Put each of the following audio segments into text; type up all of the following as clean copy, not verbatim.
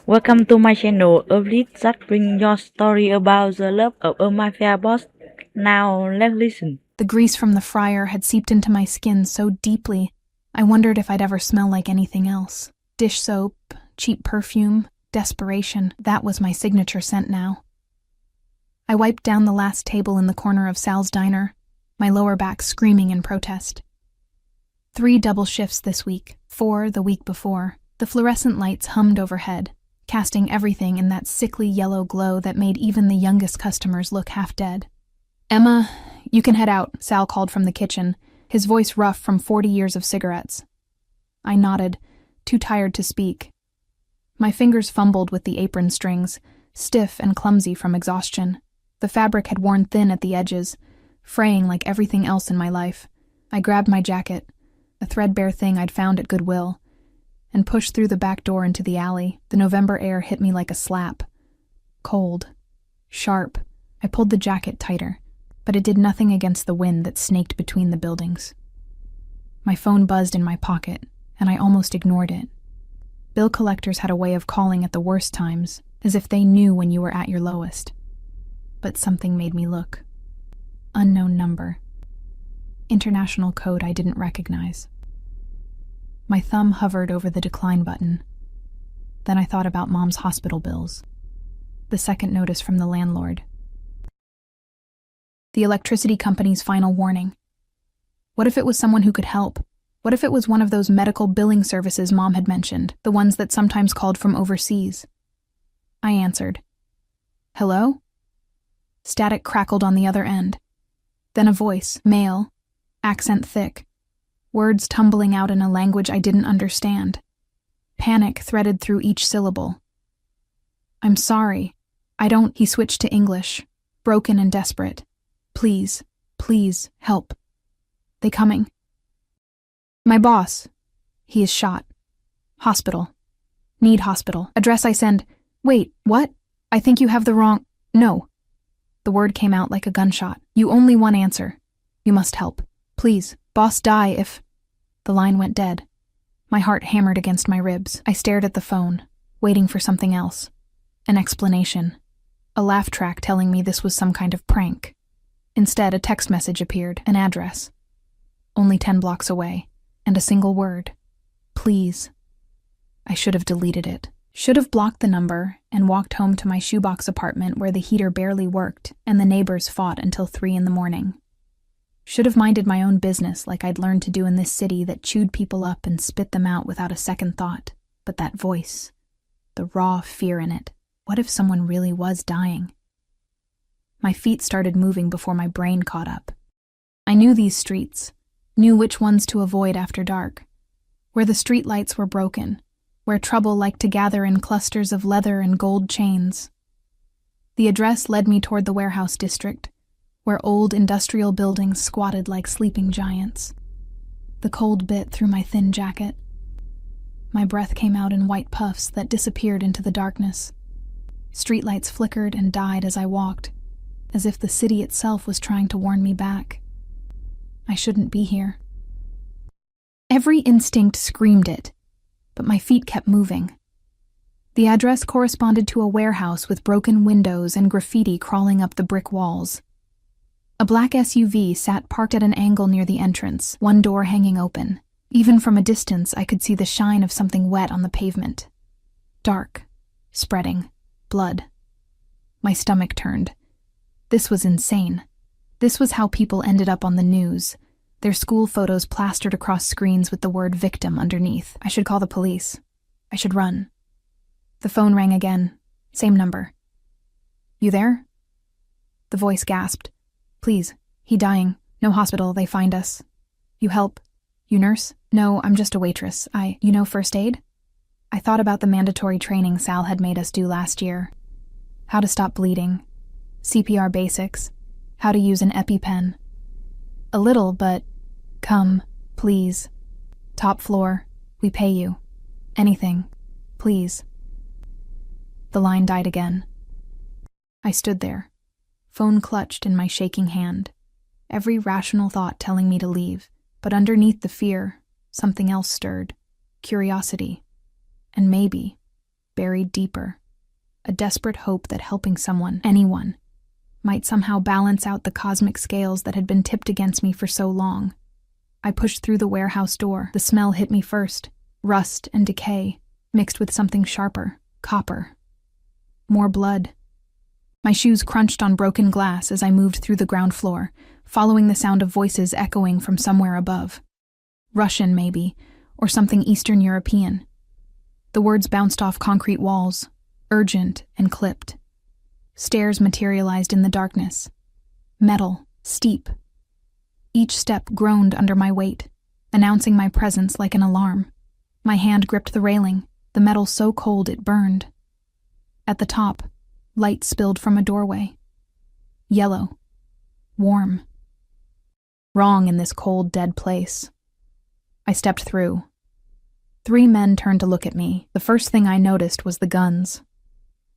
Welcome to my channel, a list that brings your story about the love of a mafia boss. Now let's listen. The grease from the fryer had seeped into my skin so deeply, I wondered if I'd ever smell like anything else. Dish soap, cheap perfume, desperation, that was my signature scent now. I wiped down the last table in the corner of Sal's diner, my lower back screaming in protest. 3 double shifts this week, 4 the week before. The fluorescent lights hummed overhead, casting everything in that sickly yellow glow that made even the youngest customers look half dead. "Emma, you can head out," Sal called from the kitchen, his voice rough from 40 years of cigarettes. I nodded, too tired to speak. My fingers fumbled with the apron strings, stiff and clumsy from exhaustion. The fabric had worn thin at the edges, fraying like everything else in my life. I grabbed my jacket, a threadbare thing I'd found at Goodwill, and pushed through the back door into the alley. The November air hit me like a slap. Cold. Sharp. I pulled the jacket tighter, but it did nothing against the wind that snaked between the buildings. My phone buzzed in my pocket, and I almost ignored it. Bill collectors had a way of calling at the worst times, as if they knew when you were at your lowest. But something made me look. Unknown number. International code I didn't recognize. My thumb hovered over the decline button. Then I thought about Mom's hospital bills. The second notice from the landlord. The electricity company's final warning. What if it was someone who could help? What if it was one of those medical billing services Mom had mentioned, the ones that sometimes called from overseas? I answered. "Hello?" Static crackled on the other end. Then a voice, male, accent thick, words tumbling out in a language I didn't understand. Panic threaded through each syllable. "I'm sorry. I don't..." He switched to English, broken and desperate. "Please, please, help. They coming. My boss. He is shot. Hospital. Need hospital. Address I send..." "Wait, what? I think you have the wrong..." "No." The word came out like a gunshot. "You only one answer. You must help. Please, boss die if..." The line went dead. My heart hammered against my ribs. I stared at the phone, waiting for something else. An explanation. A laugh track telling me this was some kind of prank. Instead, a text message appeared, an address. Only 10 blocks away, and a single word. Please. I should have deleted it. Should have blocked the number and walked home to my shoebox apartment where the heater barely worked and the neighbors fought until 3 in the morning. Should have minded my own business like I'd learned to do in this city that chewed people up and spit them out without a second thought. But that voice, the raw fear in it, what if someone really was dying? My feet started moving before my brain caught up. I knew these streets, knew which ones to avoid after dark, where the streetlights were broken, where trouble liked to gather in clusters of leather and gold chains. The address led me toward the warehouse district, where old industrial buildings squatted like sleeping giants. The cold bit through my thin jacket. My breath came out in white puffs that disappeared into the darkness. Streetlights flickered and died as I walked, as if the city itself was trying to warn me back. I shouldn't be here. Every instinct screamed it, but my feet kept moving. The address corresponded to a warehouse with broken windows and graffiti crawling up the brick walls. A black SUV sat parked at an angle near the entrance, one door hanging open. Even from a distance, I could see the shine of something wet on the pavement. Dark, spreading, blood. My stomach turned. This was insane. This was how people ended up on the news, their school photos plastered across screens with the word victim underneath. I should call the police. I should run. The phone rang again. Same number. "You there?" The voice gasped. "Please, he dying. No hospital, they find us. You help? You nurse?" "No, I'm just a waitress. You know first aid?" I thought about the mandatory training Sal had made us do last year. How to stop bleeding. CPR basics. How to use an EpiPen. A little, but... "Come, please. Top floor. We pay you. Anything. Please." The line died again. I stood there, phone clutched in my shaking hand, every rational thought telling me to leave, but underneath the fear, something else stirred, curiosity, and maybe, buried deeper. A desperate hope that helping someone, anyone, might somehow balance out the cosmic scales that had been tipped against me for so long. I pushed through the warehouse door. The smell hit me first. Rust and decay, mixed with something sharper. Copper. More blood. My shoes crunched on broken glass as I moved through the ground floor, following the sound of voices echoing from somewhere above. Russian, maybe, or something Eastern European. The words bounced off concrete walls, urgent and clipped. Stairs materialized in the darkness. Metal, steep. Each step groaned under my weight, announcing my presence like an alarm. My hand gripped the railing, the metal so cold it burned. At the top, light spilled from a doorway. Yellow. Warm. Wrong in this cold, dead place. I stepped through. 3 men turned to look at me. The first thing I noticed was the guns.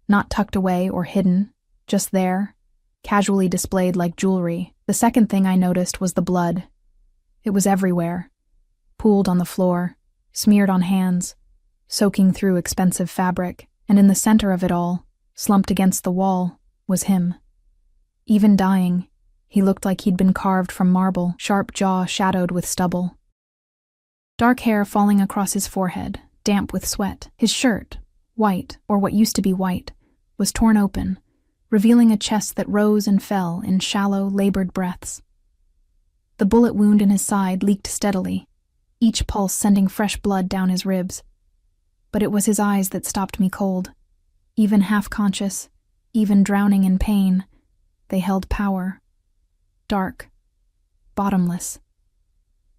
Not tucked away or hidden, just there, casually displayed like jewelry. The second thing I noticed was the blood. It was everywhere, pooled on the floor, smeared on hands, soaking through expensive fabric, and in the center of it all, slumped against the wall, was him. Even dying, he looked like he'd been carved from marble, sharp jaw shadowed with stubble. Dark hair falling across his forehead, damp with sweat. His shirt, white, or what used to be white, was torn open, revealing a chest that rose and fell in shallow, labored breaths. The bullet wound in his side leaked steadily, each pulse sending fresh blood down his ribs. But it was his eyes that stopped me cold. Even half-conscious, even drowning in pain, they held power. Dark. Bottomless.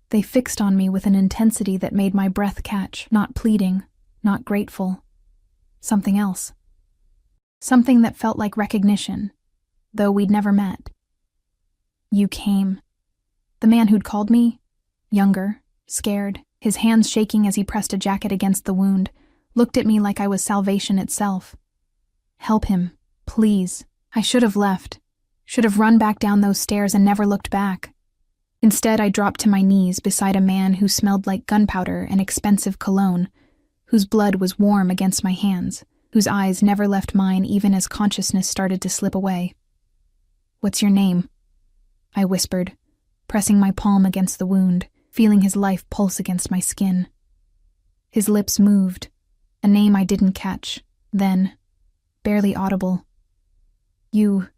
They fixed on me with an intensity that made my breath catch, not pleading, not grateful. Something else. Something that felt like recognition, though we'd never met. You came. The man who'd called me, younger, scared, his hands shaking as he pressed a jacket against the wound, looked at me like I was salvation itself. Help him, please. I should have left. Should have run back down those stairs and never looked back. Instead, I dropped to my knees beside a man who smelled like gunpowder and expensive cologne, whose blood was warm against my hands, whose eyes never left mine even as consciousness started to slip away. "What's your name?" I whispered, pressing my palm against the wound, feeling his life pulse against my skin. His lips moved, a name I didn't catch, then, barely audible. "You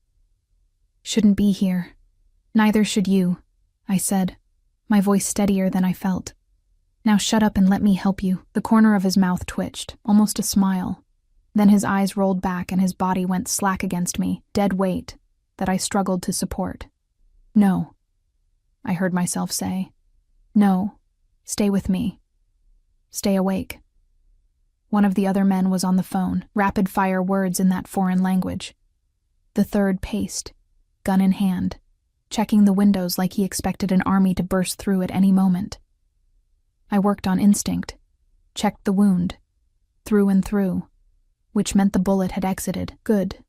shouldn't be here. Neither should you," I said, my voice steadier than I felt. "Now shut up and let me help you." The corner of his mouth twitched, almost a smile. Then his eyes rolled back and his body went slack against me, dead weight, that I struggled to support. "No," I heard myself say. "No, stay with me. Stay awake." One of the other men was on the phone, rapid-fire words in that foreign language. The third paced, gun in hand, checking the windows like he expected an army to burst through at any moment. I worked on instinct, checked the wound, through and through, which meant the bullet had exited. Good.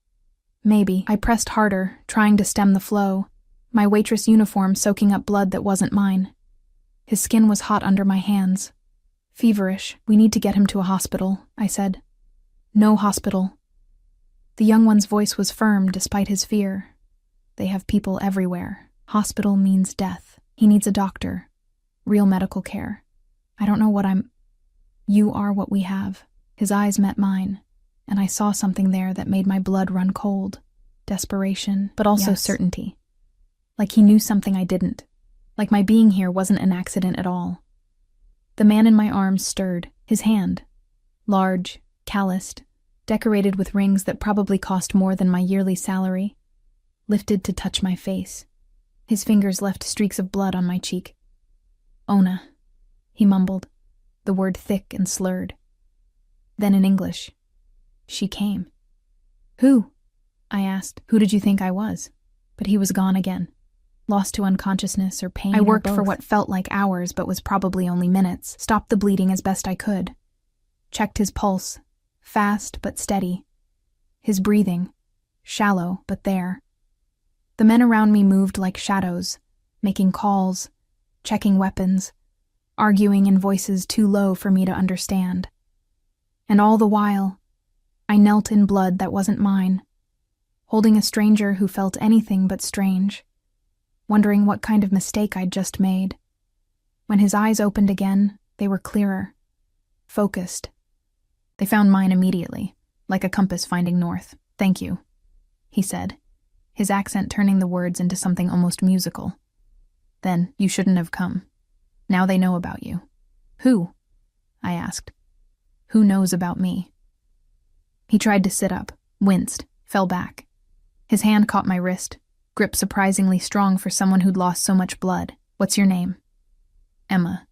Maybe. I pressed harder, trying to stem the flow, my waitress uniform soaking up blood that wasn't mine. His skin was hot under my hands. "Feverish. We need to get him to a hospital," I said. "No hospital." The young one's voice was firm despite his fear. "They have people everywhere. Hospital means death. He needs a doctor. Real medical care. I don't know what You are what we have." His eyes met mine, and I saw something there that made my blood run cold. Desperation, but also certainty. Like he knew something I didn't. Like my being here wasn't an accident at all. The man in my arms stirred, his hand. Large, calloused, decorated with rings that probably cost more than my yearly salary, lifted to touch my face. His fingers left streaks of blood on my cheek. "Ona," he mumbled, the word thick and slurred. Then in English, "She came." "Who?" I asked. "Who did you think I was?" But he was gone again, lost to unconsciousness or pain. I worked for what felt like hours but was probably only minutes, stopped the bleeding as best I could, checked his pulse, fast but steady, his breathing, shallow but there. The men around me moved like shadows, making calls, checking weapons, arguing in voices too low for me to understand. And all the while, I knelt in blood that wasn't mine, holding a stranger who felt anything but strange, wondering what kind of mistake I'd just made. When his eyes opened again, they were clearer, focused. They found mine immediately, like a compass finding north. "Thank you," he said, his accent turning the words into something almost musical. "Then you shouldn't have come. Now they know about you." "Who?" I asked. "Who knows about me?" He tried to sit up, winced, fell back. His hand caught my wrist, grip surprisingly strong for someone who'd lost so much blood. "What's your name?" "Emma."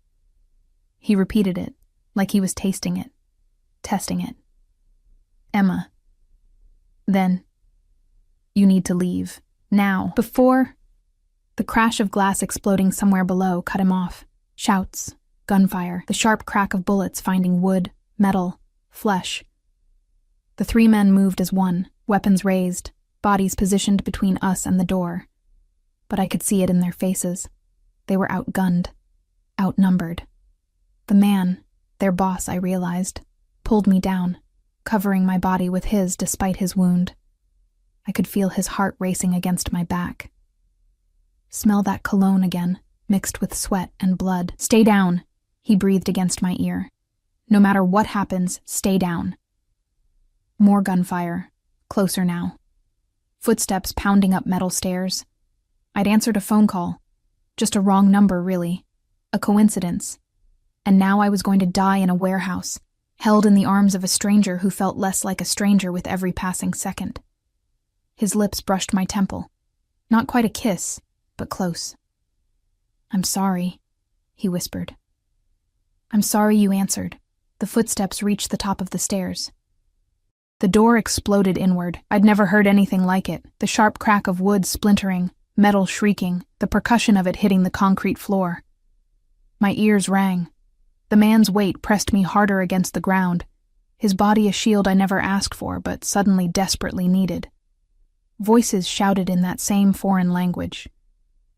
He repeated it, like he was tasting it, testing it. "Emma." "Then you need to leave. Now." Before the crash of glass exploding somewhere below cut him off. Shouts, gunfire, the sharp crack of bullets finding wood, metal, flesh. The three men moved as one, weapons raised, bodies positioned between us and the door. But I could see it in their faces. They were outgunned, outnumbered. The man, their boss, I realized, pulled me down, covering my body with his despite his wound. I could feel his heart racing against my back. "Smell that cologne again, mixed with sweat and blood." "Stay down," he breathed against my ear. "No matter what happens, stay down." More gunfire, closer now. Footsteps pounding up metal stairs. I'd answered a phone call. Just a wrong number, really. A coincidence. And now I was going to die in a warehouse, held in the arms of a stranger who felt less like a stranger with every passing second. His lips brushed my temple. Not quite a kiss, but close. "I'm sorry," he whispered. "I'm sorry you answered." The footsteps reached the top of the stairs. The door exploded inward. I'd never heard anything like it. The sharp crack of wood splintering, metal shrieking, the percussion of it hitting the concrete floor. My ears rang. The man's weight pressed me harder against the ground, his body a shield I never asked for but suddenly desperately needed. Voices shouted in that same foreign language.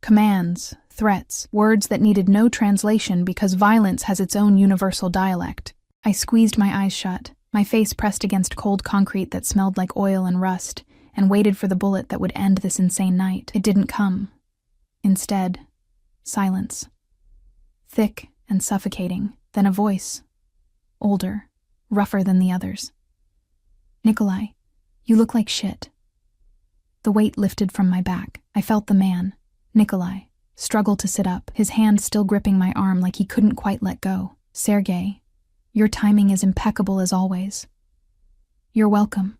Commands, threats, words that needed no translation because violence has its own universal dialect. I squeezed my eyes shut, my face pressed against cold concrete that smelled like oil and rust, and waited for the bullet that would end this insane night. It didn't come. Instead, silence. Thick and suffocating, then a voice. Older, rougher than the others. "Nikolai, you look like shit." The weight lifted from my back. I felt the man, Nikolai, struggle to sit up, his hand still gripping my arm like he couldn't quite let go. "Sergei, your timing is impeccable as always." "You're welcome."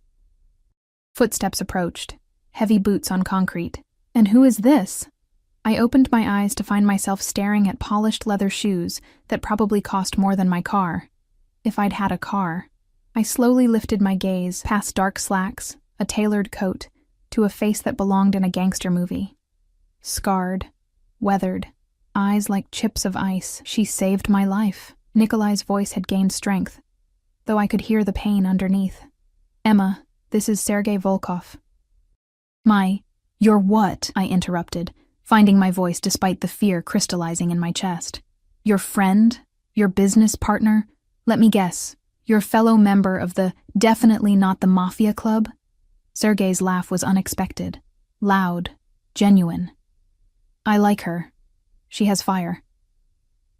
Footsteps approached, heavy boots on concrete. "And who is this?" I opened my eyes to find myself staring at polished leather shoes that probably cost more than my car. If I'd had a car. I slowly lifted my gaze past dark slacks, a tailored coat, to a face that belonged in a gangster movie. Scarred, weathered, eyes like chips of ice. She saved my life. Nikolai's voice had gained strength, though I could hear the pain underneath. "Emma, this is Sergei Volkov." You're what?" I interrupted, finding my voice despite the fear crystallizing in my chest. "Your friend? Your business partner? Let me guess. Your fellow member of the definitely not the Mafia club?" Sergei's laugh was unexpected, loud, genuine. "I like her. She has fire."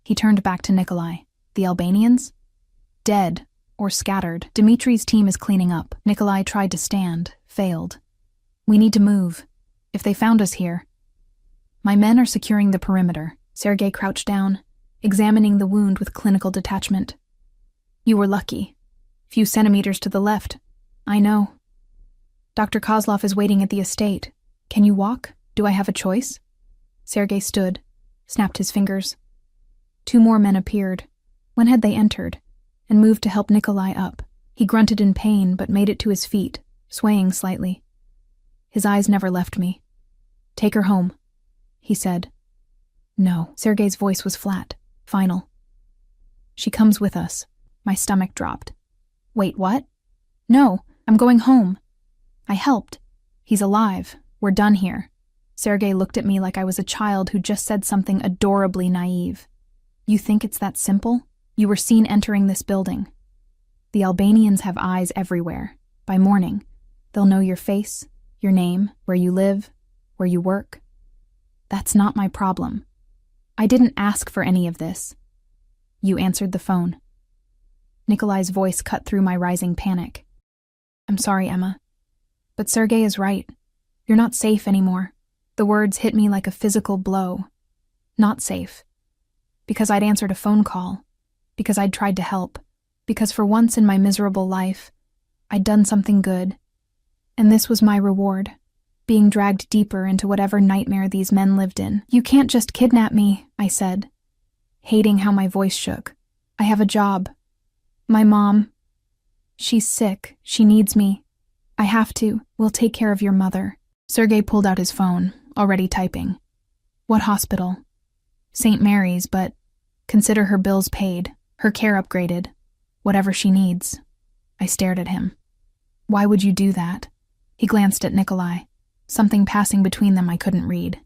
He turned back to Nikolai. "The Albanians?" "Dead, or scattered. Dimitri's team is cleaning up." Nikolai tried to stand, failed. "We need to move. If they found us here." "My men are securing the perimeter." Sergei crouched down, examining the wound with clinical detachment. "You were lucky. Few centimeters to the left. I know. Dr. Kozlov is waiting at the estate. Can you walk? Do I have a choice?" Sergei stood, snapped his fingers. Two more men appeared. When had they entered? And moved to help Nikolai up. He grunted in pain but made it to his feet, swaying slightly. His eyes never left me. "Take her home," he said. "No." Sergei's voice was flat, final. "She comes with us." My stomach dropped. "Wait, what?" "No, I'm going home." I helped. "He's alive. We're done here." Sergei looked at me like I was a child who just said something adorably naive. "You think it's that simple? You were seen entering this building. The Albanians have eyes everywhere. By morning, they'll know your face, your name, where you live, where you work. That's not my problem. I didn't ask for any of this. You answered the phone. Nikolai's voice cut through my rising panic. I'm sorry, Emma, but Sergei is right. You're not safe anymore. The words hit me like a physical blow. Not safe. Because I'd answered a phone call. Because I'd tried to help. Because for once in my miserable life, I'd done something good. And this was my reward. Being dragged deeper into whatever nightmare these men lived in. You can't just kidnap me, I said, hating how my voice shook. I have a job. My mom. She's sick. She needs me. I have to. We'll take care of your mother. Sergei pulled out his phone, already typing. What hospital? St. Mary's, but consider her bills paid, her care upgraded, whatever she needs. I stared at him. Why would you do that? He glanced at Nikolai. Something passing between them I couldn't read.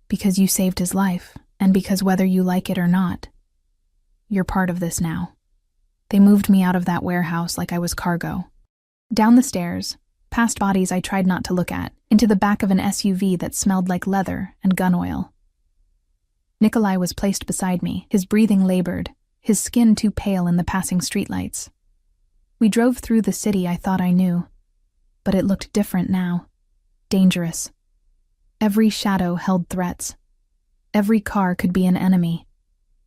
Because you saved his life, and because whether you like it or not, you're part of this now. They moved me out of that warehouse like I was cargo. Down the stairs, past bodies I tried not to look at, into the back of an SUV that smelled like leather and gun oil. Nikolai was placed beside me, his breathing labored, his skin too pale in the passing streetlights. We drove through the city I thought I knew, but it looked different now. Dangerous. Every shadow held threats. Every car could be an enemy.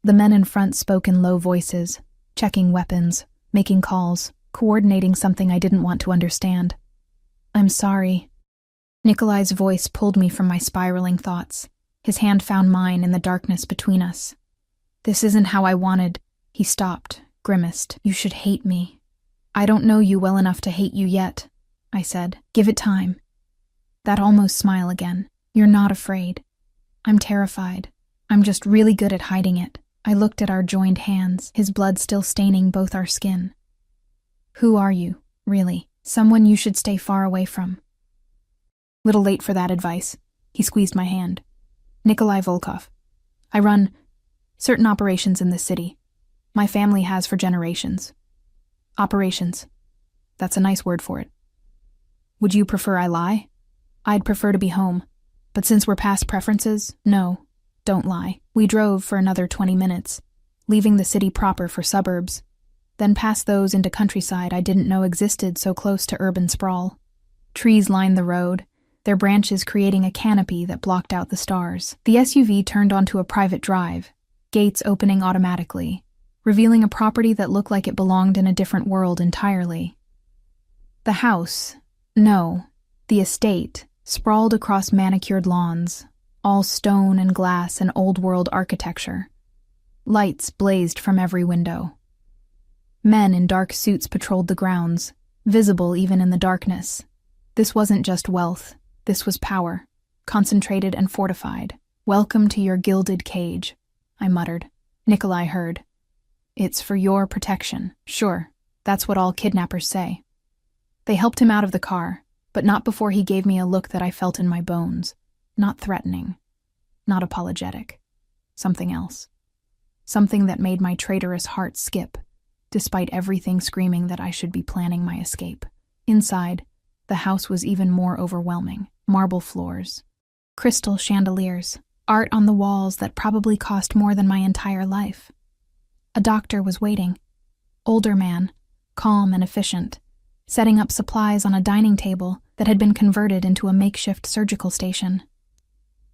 The men in front spoke in low voices, checking weapons, making calls, coordinating something I didn't want to understand. I'm sorry. Nikolai's voice pulled me from my spiraling thoughts. His hand found mine in the darkness between us. This isn't how I wanted. He stopped, grimaced. You should hate me. I don't know you well enough to hate you yet, I said. Give it time. That almost smile again. You're not afraid. I'm terrified. I'm just really good at hiding it. I looked at our joined hands, his blood still staining both our skin. Who are you, really? Someone you should stay far away from. Little late for that advice. He squeezed my hand. Nikolai Volkov. I run certain operations in this city. My family has for generations. Operations. That's a nice word for it. Would you prefer I lie? I'd prefer to be home. But since we're past preferences, no, don't lie. We drove for another 20 minutes, leaving the city proper for suburbs, then past those into countryside I didn't know existed so close to urban sprawl. Trees lined the road, their branches creating a canopy that blocked out the stars. The SUV turned onto a private drive, gates opening automatically, revealing a property that looked like it belonged in a different world entirely. The house, no, the estate, sprawled across manicured lawns, all stone and glass and old-world architecture. Lights blazed from every window. Men in dark suits patrolled the grounds, visible even in the darkness. This wasn't just wealth, this was power, concentrated and fortified. Welcome to your gilded cage, I muttered. Nikolai heard. It's for your protection. Sure, that's what all kidnappers say. They helped him out of the car, but not before he gave me a look that I felt in my bones. Not threatening, not apologetic. Something else. Something that made my traitorous heart skip, despite everything screaming that I should be planning my escape. Inside, the house was even more overwhelming. Marble floors, crystal chandeliers, art on the walls that probably cost more than my entire life. A doctor was waiting. Older man, calm and efficient, setting up supplies on a dining table that had been converted into a makeshift surgical station.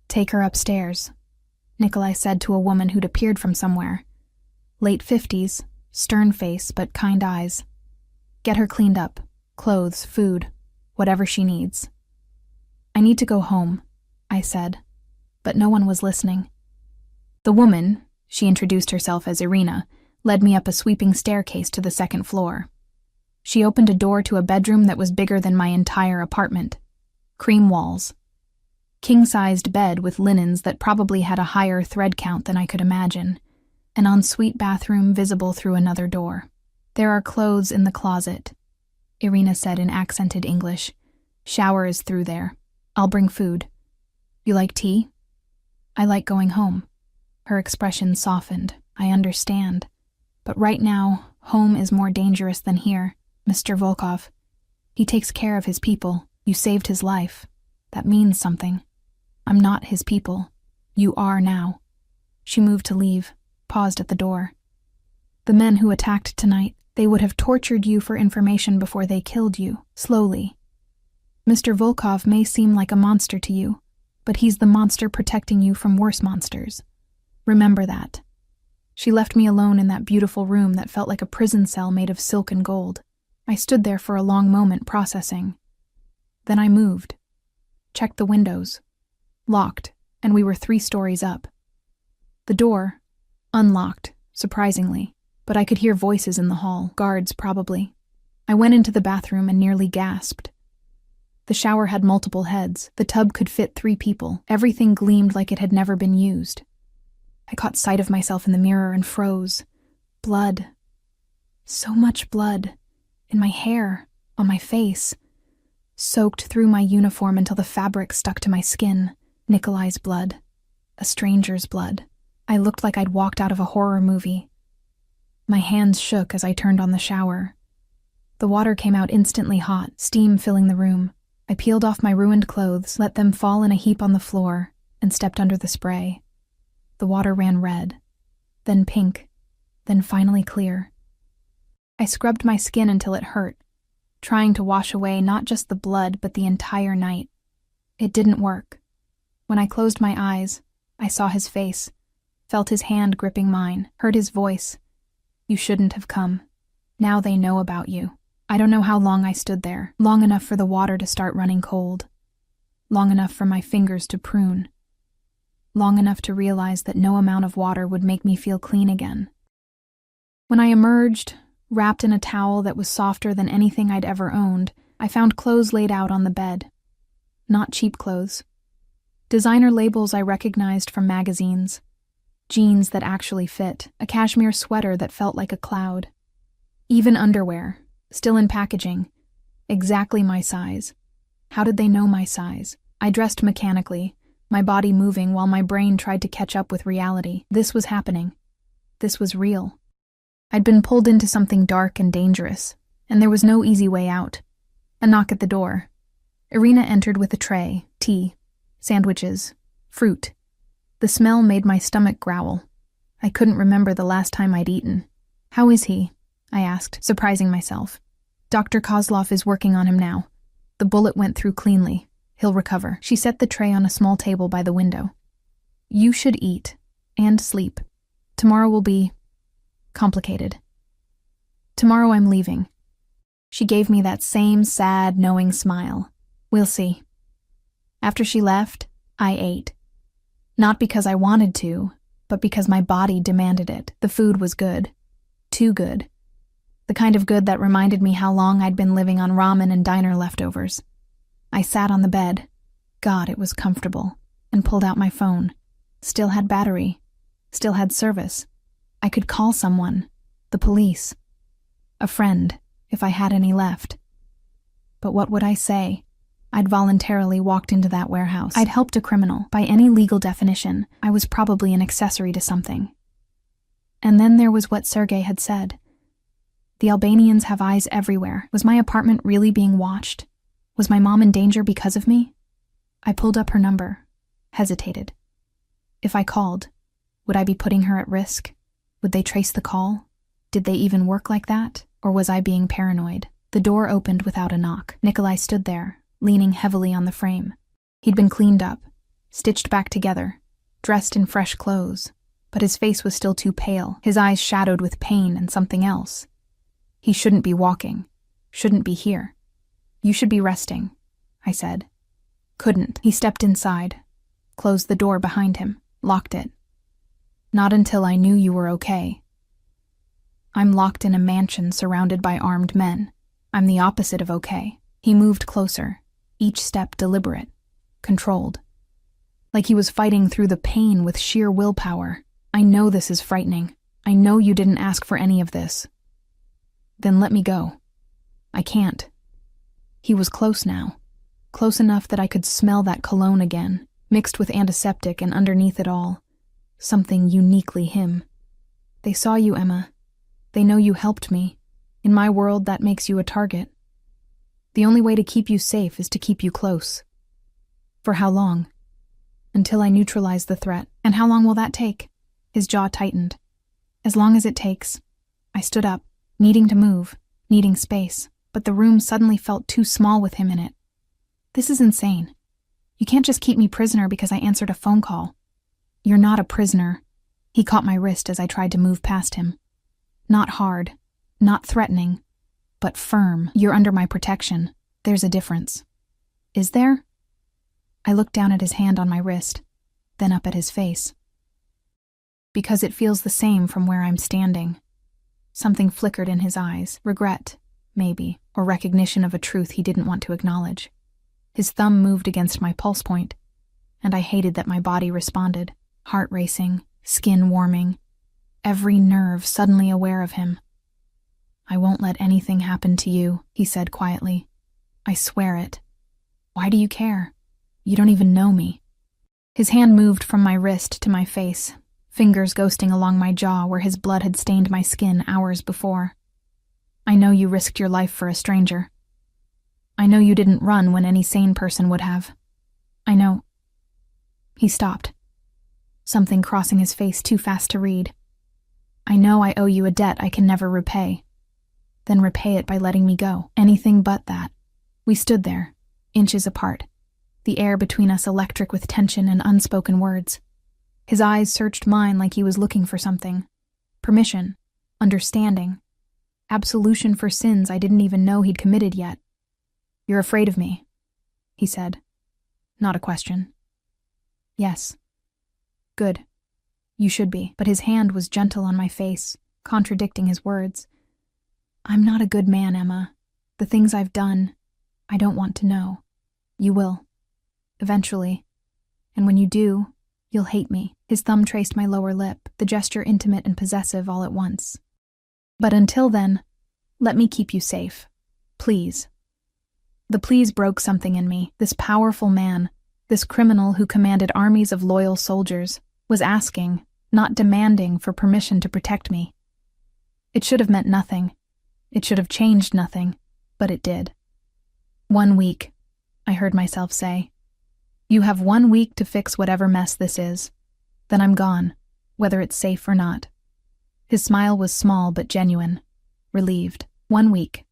Take her upstairs, Nikolai said to a woman who'd appeared from somewhere. Late 50s, stern face but kind eyes. Get her cleaned up, clothes, food, whatever she needs. I need to go home, I said, but no one was listening. The woman, she introduced herself as Irina, led me up a sweeping staircase to the second floor. She opened a door to a bedroom that was bigger than my entire apartment. Cream walls. King-sized bed with linens that probably had a higher thread count than I could imagine. An ensuite bathroom visible through another door. There are clothes in the closet, Irina said in accented English. Shower is through there. I'll bring food. You like tea? I like going home. Her expression softened. I understand. But right now, home is more dangerous than here, Mr. Volkov. He takes care of his people. You saved his life. That means something. I'm not his people. You are now. She moved to leave, paused at the door. The men who attacked tonight, they would have tortured you for information before they killed you, slowly. Mr. Volkov may seem like a monster to you, but he's the monster protecting you from worse monsters. Remember that. She left me alone in that beautiful room that felt like a prison cell made of silk and gold. I stood there for a long moment processing. Then I moved. Checked the windows. Locked, and we were 3 stories up. The door, unlocked, surprisingly, but I could hear voices in the hall, guards probably. I went into the bathroom and nearly gasped. The shower had multiple heads. The tub could fit 3 people. Everything gleamed like it had never been used. I caught sight of myself in the mirror and froze. Blood. So much blood. In my hair, on my face. Soaked through my uniform until the fabric stuck to my skin. Nikolai's blood. A stranger's blood. I looked like I'd walked out of a horror movie. My hands shook as I turned on the shower. The water came out instantly hot, steam filling the room. I peeled off my ruined clothes, let them fall in a heap on the floor, and stepped under the spray. The water ran red, then pink, then finally clear. I scrubbed my skin until it hurt, trying to wash away not just the blood but the entire night. It didn't work. When I closed my eyes, I saw his face, felt his hand gripping mine, heard his voice. You shouldn't have come. Now they know about you. I don't know how long I stood there, long enough for the water to start running cold, long enough for my fingers to prune, long enough to realize that no amount of water would make me feel clean again. When I emerged, wrapped in a towel that was softer than anything I'd ever owned, I found clothes laid out on the bed. Not cheap clothes. Designer labels I recognized from magazines. Jeans that actually fit, a cashmere sweater that felt like a cloud. Even underwear, still in packaging. Exactly my size. How did they know my size? I dressed mechanically, my body moving while my brain tried to catch up with reality. This was happening. This was real. I'd been pulled into something dark and dangerous, and there was no easy way out. A knock at the door. Irina entered with a tray, tea, sandwiches, fruit. The smell made my stomach growl. I couldn't remember the last time I'd eaten. How is he? I asked, surprising myself. Dr. Kozlov is working on him now. The bullet went through cleanly. He'll recover. She set the tray on a small table by the window. You should eat and sleep. Tomorrow will be complicated. Tomorrow I'm leaving. She gave me that same sad, knowing smile. We'll see. After she left, I ate. Not because I wanted to, but because my body demanded it. The food was good. Too good. The kind of good that reminded me how long I'd been living on ramen and diner leftovers. I sat on the bed. God, it was comfortable. And pulled out my phone. Still had battery. Still had service. I could call someone. The police. A friend, if I had any left. But what would I say? I'd voluntarily walked into that warehouse. I'd helped a criminal. By any legal definition, I was probably an accessory to something. And then there was what Sergei had said. The Albanians have eyes everywhere. Was my apartment really being watched? Was my mom in danger because of me? I pulled up her number, hesitated. If I called, would I be putting her at risk? Would they trace the call? Did they even work like that? Or was I being paranoid? The door opened without a knock. Nikolai stood there, leaning heavily on the frame. He'd been cleaned up, stitched back together, dressed in fresh clothes, but his face was still too pale, his eyes shadowed with pain and something else. He shouldn't be walking, shouldn't be here. You should be resting, I said. Couldn't. He stepped inside, closed the door behind him, locked it. Not until I knew you were okay. I'm locked in a mansion surrounded by armed men. I'm the opposite of okay. He moved closer, each step deliberate, controlled. Like he was fighting through the pain with sheer willpower. I know this is frightening. I know you didn't ask for any of this. Then let me go. I can't. He was close now. Close enough that I could smell that cologne again, mixed with antiseptic, and underneath it all, something uniquely him. They saw you, Emma. They know you helped me. In my world, that makes you a target. The only way to keep you safe is to keep you close. For how long? Until I neutralize the threat. And how long will that take? His jaw tightened. As long as it takes. I stood up, needing to move, needing space, but the room suddenly felt too small with him in it. This is insane. You can't just keep me prisoner because I answered a phone call. You're not a prisoner. He caught my wrist as I tried to move past him. Not hard, not threatening, but firm. You're under my protection. There's a difference. Is there? I looked down at his hand on my wrist, then up at his face. Because it feels the same from where I'm standing. Something flickered in his eyes, regret, maybe, or recognition of a truth he didn't want to acknowledge. His thumb moved against my pulse point, and I hated that my body responded, heart racing, skin warming, every nerve suddenly aware of him. I won't let anything happen to you, he said quietly. I swear it. Why do you care? You don't even know me. His hand moved from my wrist to my face, fingers ghosting along my jaw where his blood had stained my skin hours before. I know you risked your life for a stranger. I know you didn't run when any sane person would have. I know. He stopped, something crossing his face too fast to read. I know I owe you a debt I can never repay. Then repay it by letting me go. Anything but that. We stood there, inches apart, the air between us electric with tension and unspoken words. His eyes searched mine like he was looking for something. Permission, understanding, absolution for sins I didn't even know he'd committed yet. You're afraid of me, he said. Not a question. Yes. Good. You should be. But his hand was gentle on my face, contradicting his words. I'm not a good man, Emma. The things I've done, I don't want to know. You will. Eventually. And when you do, you'll hate me. His thumb traced my lower lip, the gesture intimate and possessive all at once. But until then, let me keep you safe. Please. The please broke something in me. This powerful man, this criminal who commanded armies of loyal soldiers, was asking, not demanding, for permission to protect me. It should have meant nothing. It should have changed nothing, but it did. 1 week, I heard myself say. You have 1 week to fix whatever mess this is. Then I'm gone, whether it's safe or not. His smile was small but genuine, relieved. 1 week.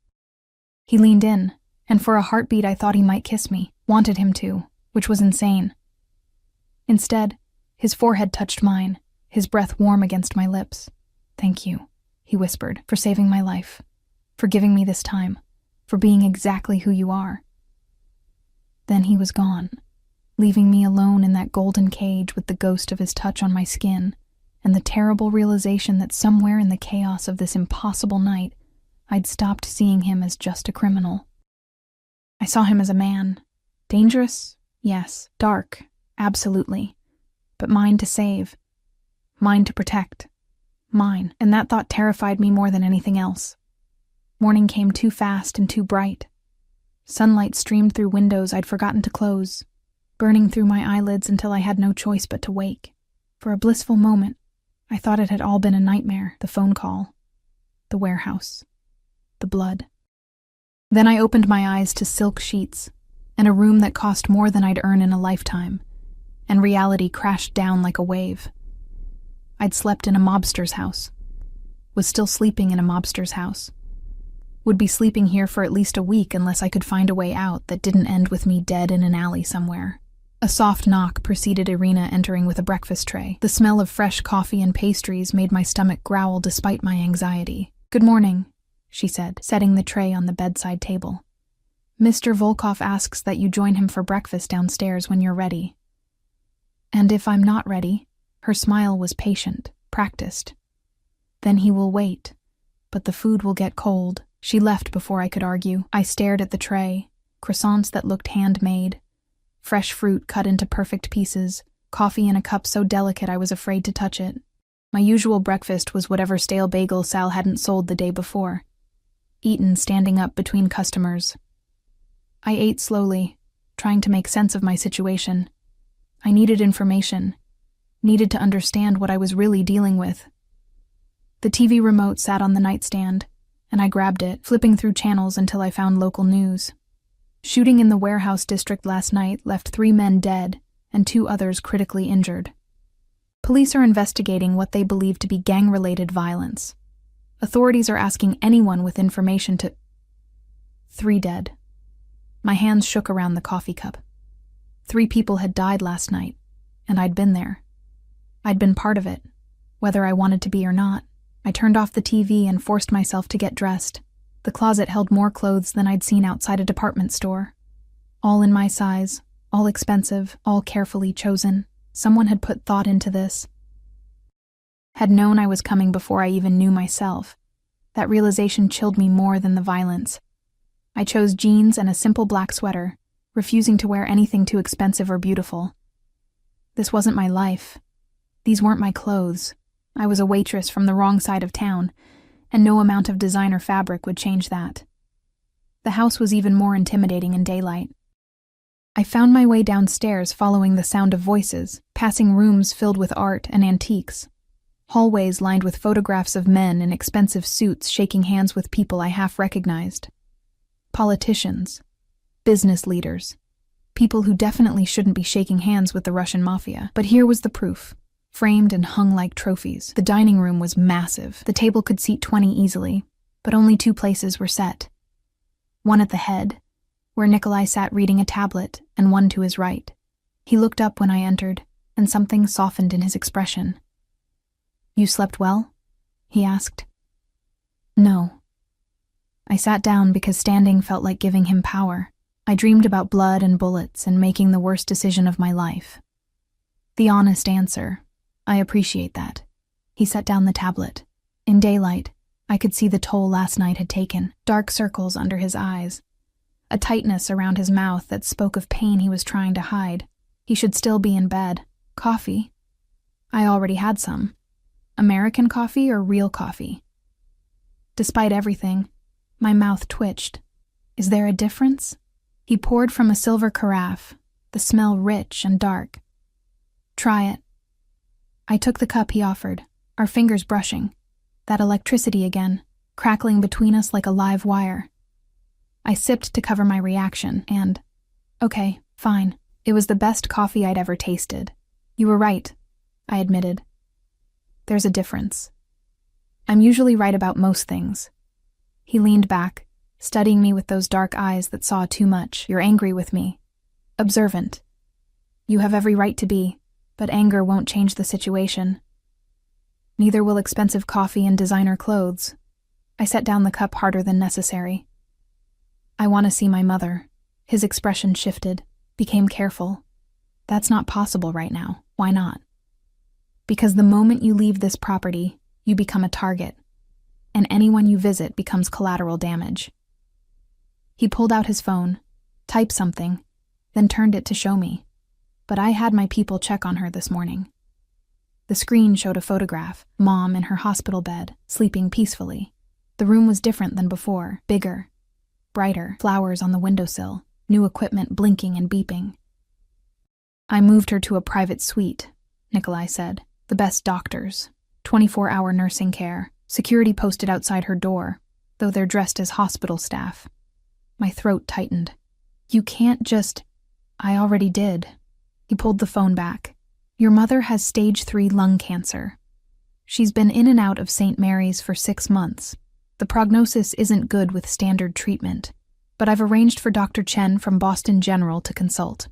He leaned in, and for a heartbeat I thought he might kiss me, wanted him to, which was insane. Instead, his forehead touched mine, his breath warm against my lips. Thank you, he whispered, for saving my life, for giving me this time, for being exactly who you are. Then he was gone, leaving me alone in that golden cage with the ghost of his touch on my skin, and the terrible realization that somewhere in the chaos of this impossible night, I'd stopped seeing him as just a criminal. I saw him as a man. Dangerous? Yes. Dark? Absolutely. But mine to save. Mine to protect. Mine. And that thought terrified me more than anything else. Morning came too fast and too bright. Sunlight streamed through windows I'd forgotten to close, burning through my eyelids until I had no choice but to wake. For a blissful moment, I thought it had all been a nightmare, the phone call, the warehouse, the blood. Then I opened my eyes to silk sheets and a room that cost more than I'd earn in a lifetime, and reality crashed down like a wave. I'd slept in a mobster's house, was still sleeping in a mobster's house, would be sleeping here for at least a week unless I could find a way out that didn't end with me dead in an alley somewhere. A soft knock preceded Irina entering with a breakfast tray. The smell of fresh coffee and pastries made my stomach growl despite my anxiety. Good morning, she said, setting the tray on the bedside table. Mr. Volkov asks that you join him for breakfast downstairs when you're ready. And if I'm not ready, her smile was patient, practiced. Then he will wait, but the food will get cold. She left before I could argue. I stared at the tray, croissants that looked handmade, fresh fruit cut into perfect pieces, coffee in a cup so delicate I was afraid to touch it. My usual breakfast was whatever stale bagel Sal hadn't sold the day before, eaten standing up between customers. I ate slowly, trying to make sense of my situation. I needed information, needed to understand what I was really dealing with. The TV remote sat on the nightstand, and I grabbed it, flipping through channels until I found local news. Shooting in the warehouse district last night left 3 men dead and 2 others critically injured. Police are investigating what they believe to be gang-related violence. Authorities are asking anyone with information to... 3 dead. My hands shook around the coffee cup. 3 people had died last night, and I'd been there. I'd been part of it, whether I wanted to be or not. I turned off the TV and forced myself to get dressed. The closet held more clothes than I'd seen outside a department store. All in my size, all expensive, all carefully chosen. Someone had put thought into this. Had known I was coming before I even knew myself. That realization chilled me more than the violence. I chose jeans and a simple black sweater, refusing to wear anything too expensive or beautiful. This wasn't my life. These weren't my clothes. I was a waitress from the wrong side of town, and no amount of designer fabric would change that. The house was even more intimidating in daylight. I found my way downstairs following the sound of voices, passing rooms filled with art and antiques. Hallways lined with photographs of men in expensive suits shaking hands with people I half recognized. Politicians, business leaders, people who definitely shouldn't be shaking hands with the Russian Mafia. But here was the proof, framed and hung like trophies. The dining room was massive. The table could seat 20 easily, but only 2 places were set. One at the head, where Nikolai sat reading a tablet, and one to his right. He looked up when I entered, and something softened in his expression. "You slept well?" he asked. "No." I sat down because standing felt like giving him power. I dreamed about blood and bullets and making the worst decision of my life. The honest answer. I appreciate that. He set down the tablet. In daylight, I could see the toll last night had taken. Dark circles under his eyes. A tightness around his mouth that spoke of pain he was trying to hide. He should still be in bed. Coffee? I already had some. American coffee or real coffee? Despite everything, my mouth twitched. Is there a difference? He poured from a silver carafe, the smell rich and dark. Try it. I took the cup he offered, our fingers brushing. That electricity again, crackling between us like a live wire. I sipped to cover my reaction, and... Okay, fine. It was the best coffee I'd ever tasted. You were right, I admitted. There's a difference. I'm usually right about most things. He leaned back, studying me with those dark eyes that saw too much. You're angry with me. Observant. You have every right to be, but anger won't change the situation. Neither will expensive coffee and designer clothes. I set down the cup harder than necessary. I want to see my mother. His expression shifted, became careful. That's not possible right now. Why not? Because the moment you leave this property, you become a target, and anyone you visit becomes collateral damage. He pulled out his phone, typed something, then turned it to show me. But I had my people check on her this morning. The screen showed a photograph, Mom in her hospital bed, sleeping peacefully. The room was different than before, bigger, brighter, flowers on the windowsill, new equipment blinking and beeping. I moved her to a private suite, Nikolai said. The best doctors, 24-hour nursing care, security posted outside her door, though they're dressed as hospital staff. My throat tightened. You can't just... I already did. He pulled the phone back. Your mother has stage 3 lung cancer. She's been in and out of St. Mary's for 6 months. The prognosis isn't good with standard treatment, but I've arranged for Dr. Chen from Boston General to consult.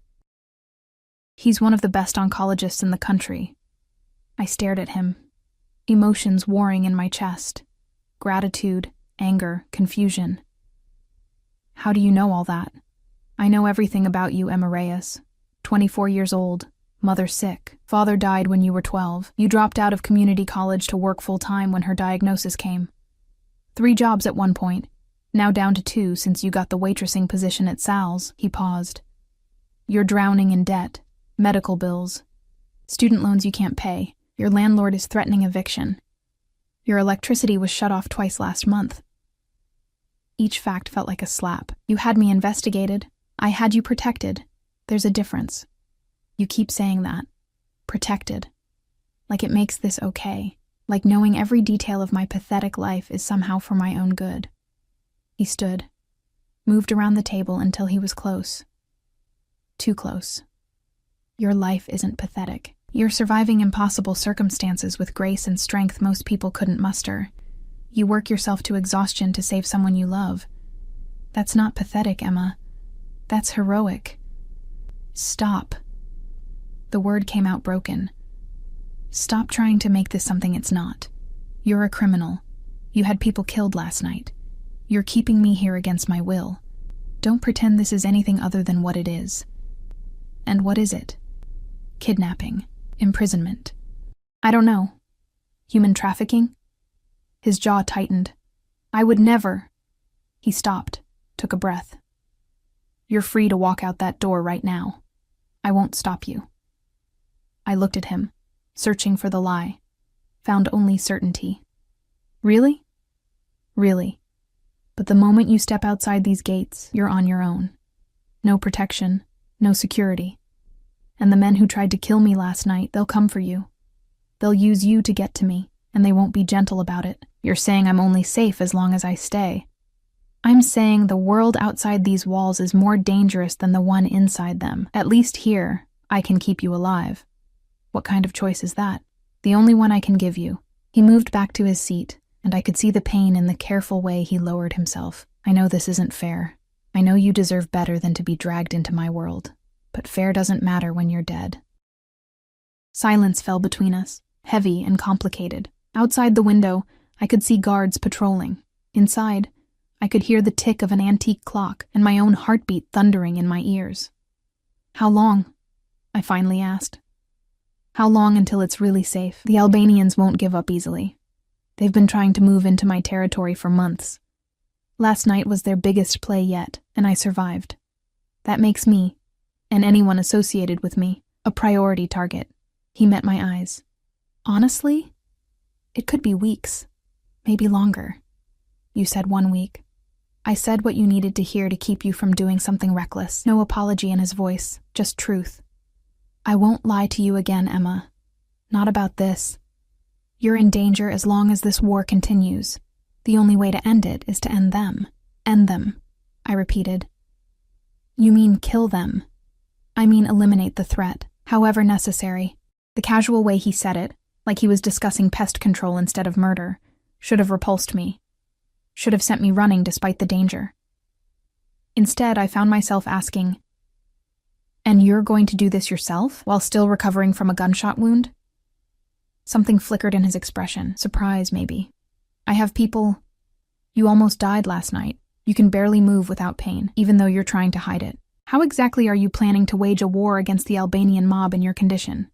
He's one of the best oncologists in the country. I stared at him, emotions warring in my chest. Gratitude, anger, confusion. How do you know all that? I know everything about you, Emma Reyes. 24 years old, mother sick, father died when you were 12. You dropped out of community college to work full-time when her diagnosis came. 3 jobs at one point, now down to 2 since you got the waitressing position at Sal's. He paused. You're drowning in debt, medical bills, student loans you can't pay. Your landlord is threatening eviction. Your electricity was shut off twice last month. Each fact felt like a slap. You had me investigated. I had you protected. There's a difference. You keep saying that. Protected. Like it makes this okay. Like knowing every detail of my pathetic life is somehow for my own good. He stood. moved around the table until he was close. Too close. Your life isn't pathetic. You're surviving impossible circumstances with grace and strength most people couldn't muster. You work yourself to exhaustion to save someone you love. That's not pathetic, Emma. That's heroic. Stop. The word came out broken. Stop trying to make this something it's not. You're a criminal. You had people killed last night. You're keeping me here against my will. Don't pretend this is anything other than what it is. And what is it? Kidnapping. Imprisonment. I don't know. Human trafficking? His jaw tightened. I would never. He stopped, took a breath. You're free to walk out that door right now. I won't stop you. I looked at him, searching for the lie. Found only certainty. Really? Really. But the moment you step outside these gates, you're on your own. No protection, no security. And the men who tried to kill me last night, they'll come for you. They'll use you to get to me, and they won't be gentle about it. You're saying I'm only safe as long as I stay. I'm saying the world outside these walls is more dangerous than the one inside them. At least here, I can keep you alive. What kind of choice is that? The only one I can give you. He moved back to his seat, and I could see the pain in the careful way he lowered himself. I know this isn't fair. I know you deserve better than to be dragged into my world. But fair doesn't matter when you're dead. Silence fell between us, heavy and complicated. Outside the window, I could see guards patrolling. Inside, I could hear the tick of an antique clock and my own heartbeat thundering in my ears. How long? I finally asked. How long until it's really safe? The Albanians won't give up easily. They've been trying to move into my territory for months. Last night was their biggest play yet, and I survived. That makes me, and anyone associated with me, a priority target. He met my eyes. Honestly, it could be weeks, maybe longer. You said 1 week. I said what you needed to hear to keep you from doing something reckless. No apology in his voice, just truth. I won't lie to you again, Emma. Not about this. You're in danger as long as this war continues. The only way to end it is to end them. End them, I repeated. You mean kill them? I mean eliminate the threat, however necessary. The casual way he said it, like he was discussing pest control instead of murder, should have repulsed me. Should have sent me running despite the danger. Instead, I found myself asking, and you're going to do this yourself while still recovering from a gunshot wound? Something flickered in his expression, surprise maybe. I have people. You almost died last night. You can barely move without pain, even though you're trying to hide it. How exactly are you planning to wage a war against the Albanian mob in your condition?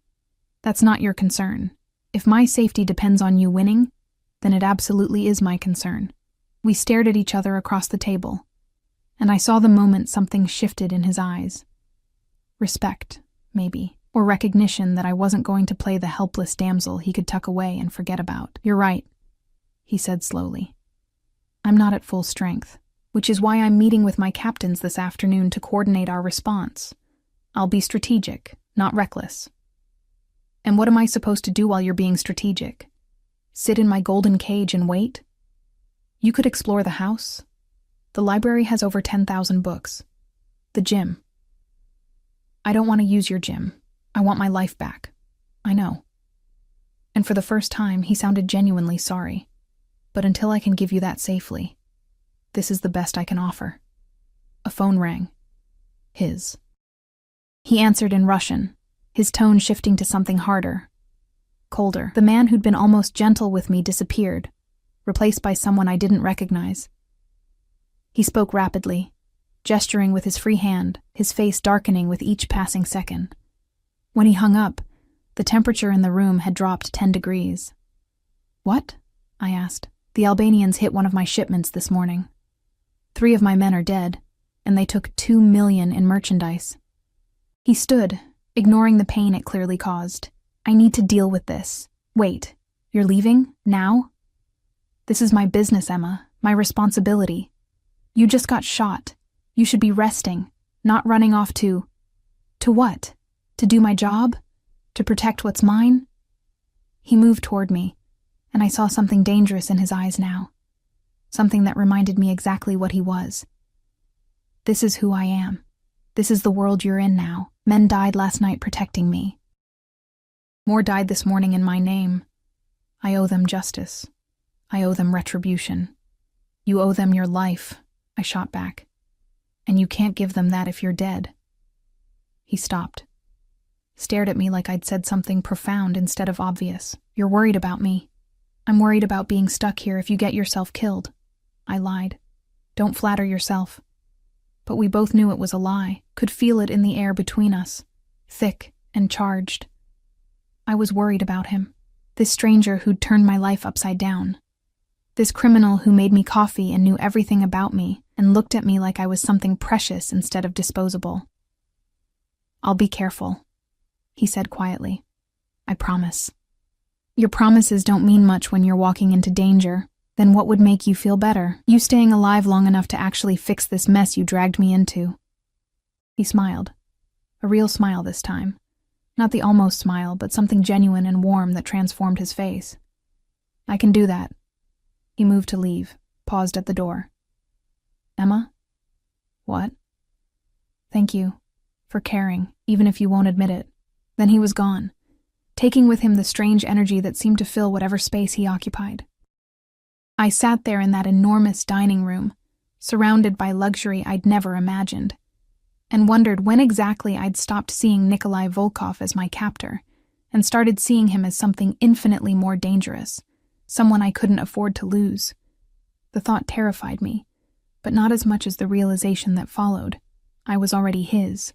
That's not your concern. If my safety depends on you winning, then it absolutely is my concern. We stared at each other across the table, and I saw the moment something shifted in his eyes. Respect, maybe, or recognition that I wasn't going to play the helpless damsel he could tuck away and forget about. You're right, he said slowly. I'm not at full strength, which is why I'm meeting with my captains this afternoon to coordinate our response. I'll be strategic, not reckless. And what am I supposed to do while you're being strategic? Sit in my golden cage and wait? You could explore the house. The library has over 10,000 books. The gym. I don't want to use your gym. I want my life back. I know. And for the first time, he sounded genuinely sorry. But until I can give you that safely, this is the best I can offer. A phone rang. His. He answered in Russian, his tone shifting to something harder, colder. The man who'd been almost gentle with me disappeared, replaced by someone I didn't recognize. He spoke rapidly, gesturing with his free hand, his face darkening with each passing second. When he hung up, the temperature in the room had dropped 10 degrees. What? I asked. The Albanians hit one of my shipments this morning. 3 of my men are dead, and they took 2 million in merchandise. He stood, ignoring the pain it clearly caused. I need to deal with this. Wait, you're leaving? Now? This is my business, Emma, my responsibility. You just got shot. You should be resting, not running off to... To what? To do my job? To protect what's mine? He moved toward me, and I saw something dangerous in his eyes now. Something that reminded me exactly what he was. This is who I am. This is the world you're in now. Men died last night protecting me. More died this morning in my name. I owe them justice. I owe them retribution. You owe them your life, I shot back. And you can't give them that if you're dead. He stopped, stared at me like I'd said something profound instead of obvious. You're worried about me. I'm worried about being stuck here if you get yourself killed. I lied. Don't flatter yourself. But we both knew it was a lie, could feel it in the air between us, thick and charged. I was worried about him, this stranger who'd turned my life upside down. This criminal who made me coffee and knew everything about me and looked at me like I was something precious instead of disposable. I'll be careful, he said quietly. I promise. Your promises don't mean much when you're walking into danger. Then what would make you feel better? You staying alive long enough to actually fix this mess you dragged me into. He smiled. A real smile this time. Not the almost smile, but something genuine and warm that transformed his face. I can do that. He moved to leave, paused at the door. Emma? What? Thank you. For caring, even if you won't admit it. Then he was gone, taking with him the strange energy that seemed to fill whatever space he occupied. I sat there in that enormous dining room, surrounded by luxury I'd never imagined, and wondered when exactly I'd stopped seeing Nikolai Volkov as my captor and started seeing him as something infinitely more dangerous, someone I couldn't afford to lose. The thought terrified me, but not as much as the realization that followed. I was already his.